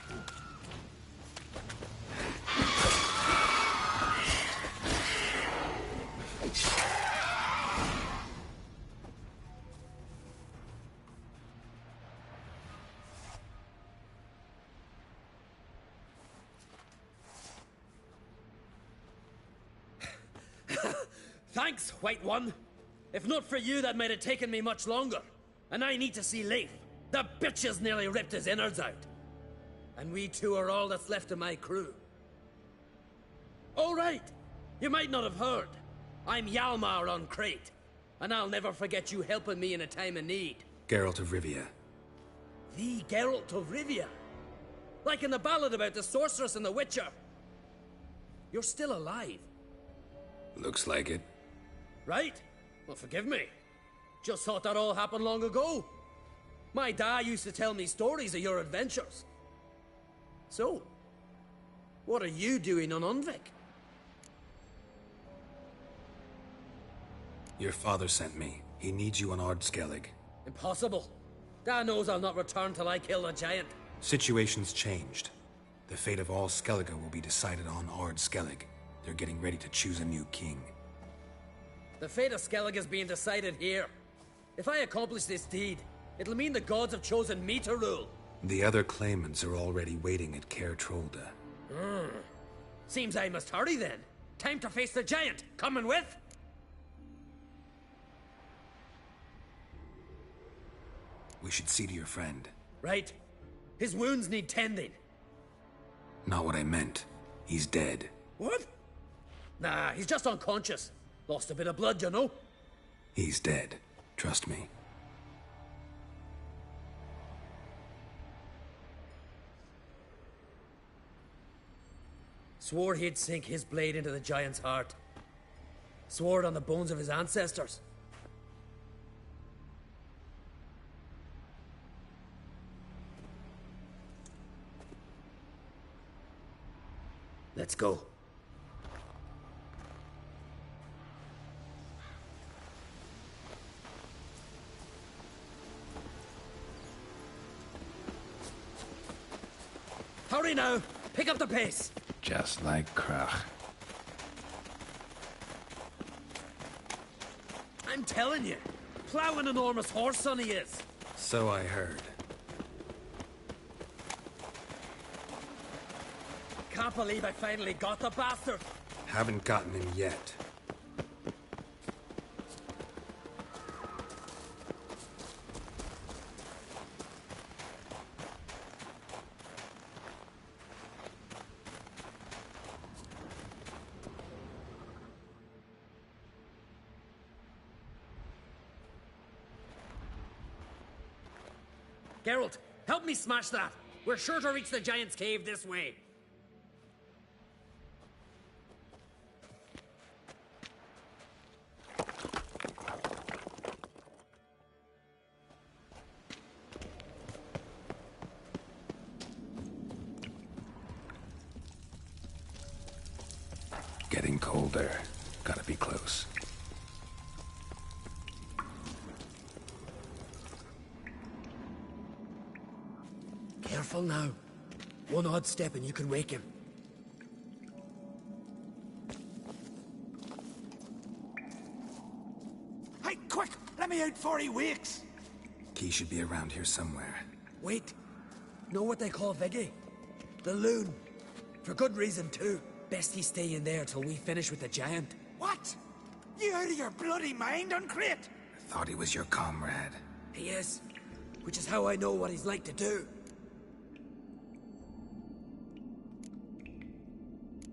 Thanks, White One. If not for you, that might have taken me much longer. And I need to see Leif. The bitch has nearly ripped his innards out. And we two are all that's left of my crew. All right. You might not have heard. I'm Hjalmar on Crete. And I'll never forget you helping me in a time of need. Geralt of Rivia. The Geralt of Rivia. Like in the ballad about the sorceress and the witcher. You're still alive. Looks like it. Right? Well, forgive me. Just thought that all happened long ago. My dad used to tell me stories of your adventures. So, what are you doing on Unvik? Your father sent me. He needs you on Ardskellig. Impossible. Dad knows I'll not return till I kill the giant. Situation's changed. The fate of all Skellige will be decided on Ardskellig. They're getting ready to choose a new king. The fate of Skellige is being decided here. If I accomplish this deed, it'll mean the gods have chosen me to rule. The other claimants are already waiting at Caer Trolda. Seems I must hurry then. Time to face the giant. Coming with? We should see to your friend. Right. His wounds need tending. Not what I meant. He's dead. What? Nah, he's just unconscious. Lost a bit of blood, you know. He's dead. Trust me. Swore he'd sink his blade into the giant's heart. Swore it on the bones of his ancestors. Let's go. Hurry now! Pick up the pace! Just like Krach. I'm telling you, plow an enormous horse son he is. So I heard. Can't believe I finally got the bastard. Haven't gotten him yet. Geralt, help me smash that. We're sure to reach the giant's cave this way. Getting colder. Gotta be close. Careful now. One odd step and you can wake him. Hey, quick! Let me out before he wakes! Key should be around here somewhere. Wait. Know what they call Viggy? The loon. For good reason, too. Best he stay in there till we finish with the giant. What? You out of your bloody mind on Crete? I thought he was your comrade. He is. Which is how I know what he's like to do.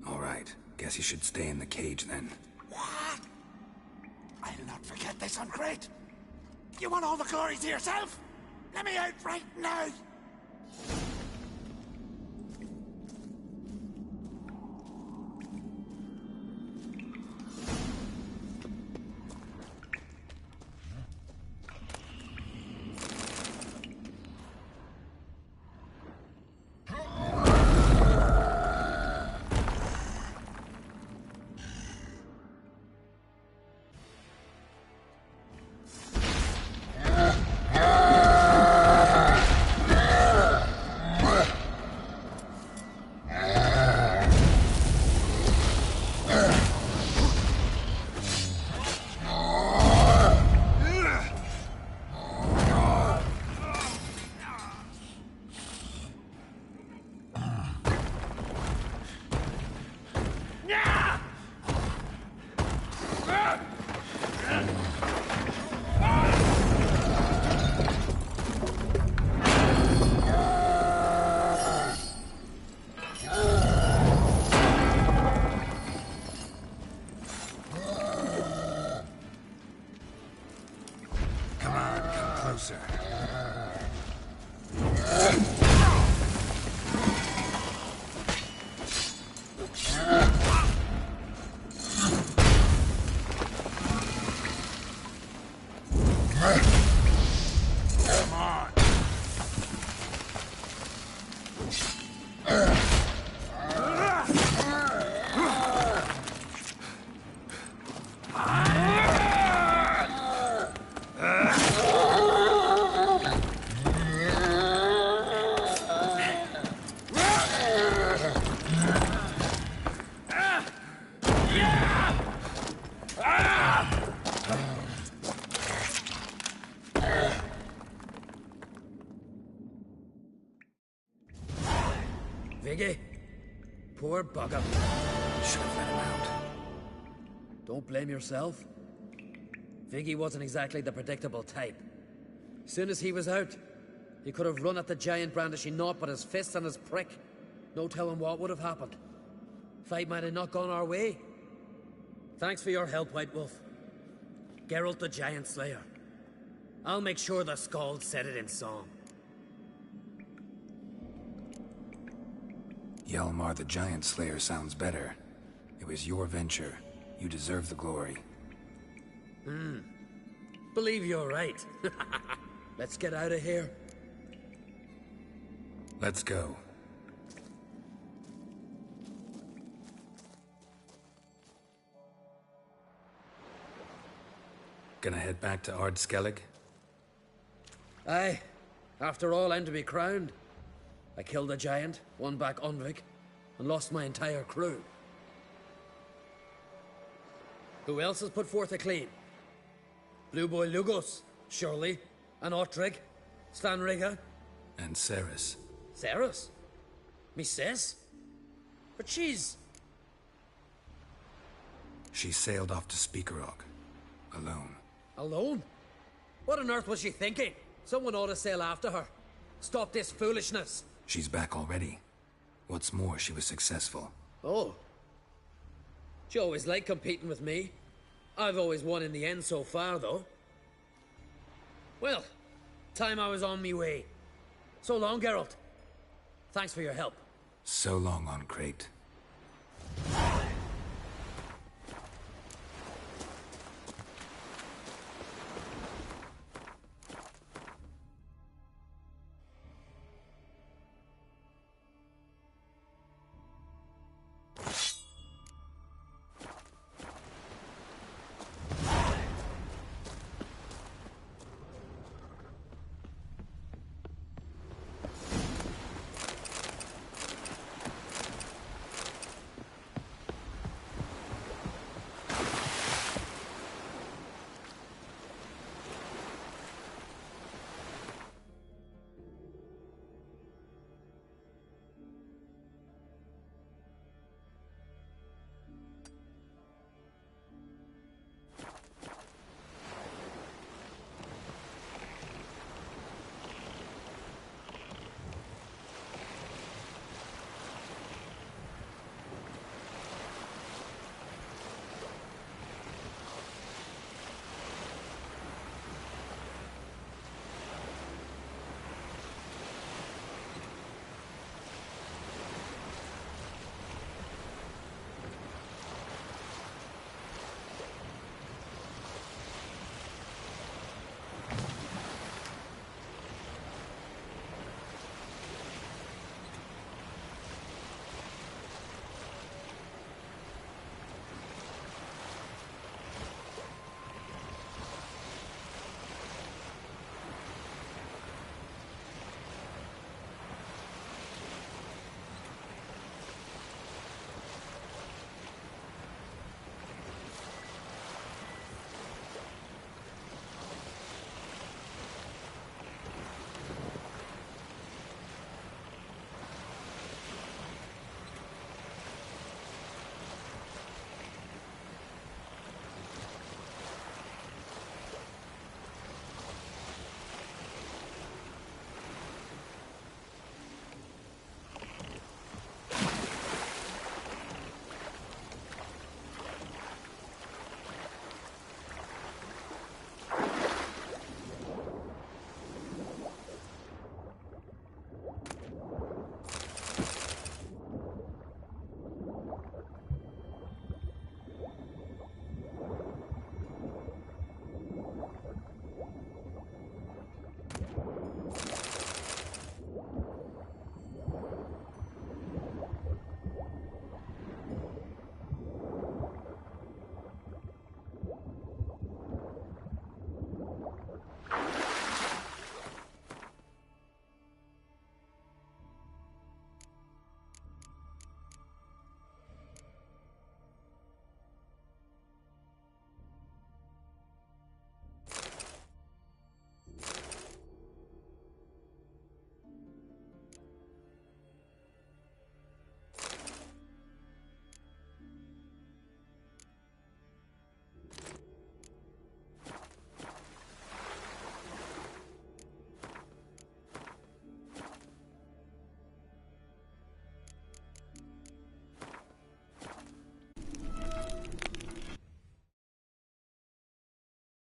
All right. Guess you should stay in the cage then. What? I'll not forget this on Crete. You want all the glory to yourself? Let me out right now! closer. Come on. Viggy, poor bugger. Should have let him out. Don't blame yourself. Viggy wasn't exactly the predictable type. Soon as he was out, he could have run at the giant brandishing naught but his fists and his prick. No telling what would have happened. Fight might have not gone our way. Thanks for your help, White Wolf. Geralt the Giant Slayer. I'll make sure the Scald said it in song. Hjalmar the Giant Slayer sounds better. It was your venture. You deserve the glory. Believe you're right. Let's get out of here. Let's go. Gonna head back to Ard Skellig? Aye. After all, I'm to be crowned. I killed a giant, won back Unvik, and lost my entire crew. Who else has put forth a claim? Blue Boy Lugos, surely, and Ottrig, Stanriga. And Ceres. Ceres? Me sis? But she's... She sailed off to Speakerog. Alone. Alone? What on earth was she thinking? Someone ought to sail after her. Stop this foolishness. She's back already. What's more, she was successful. Oh. She always liked competing with me. I've always won in the end so far, though. Well, time I was on me way. So long, Geralt. Thanks for your help. So long on Crate.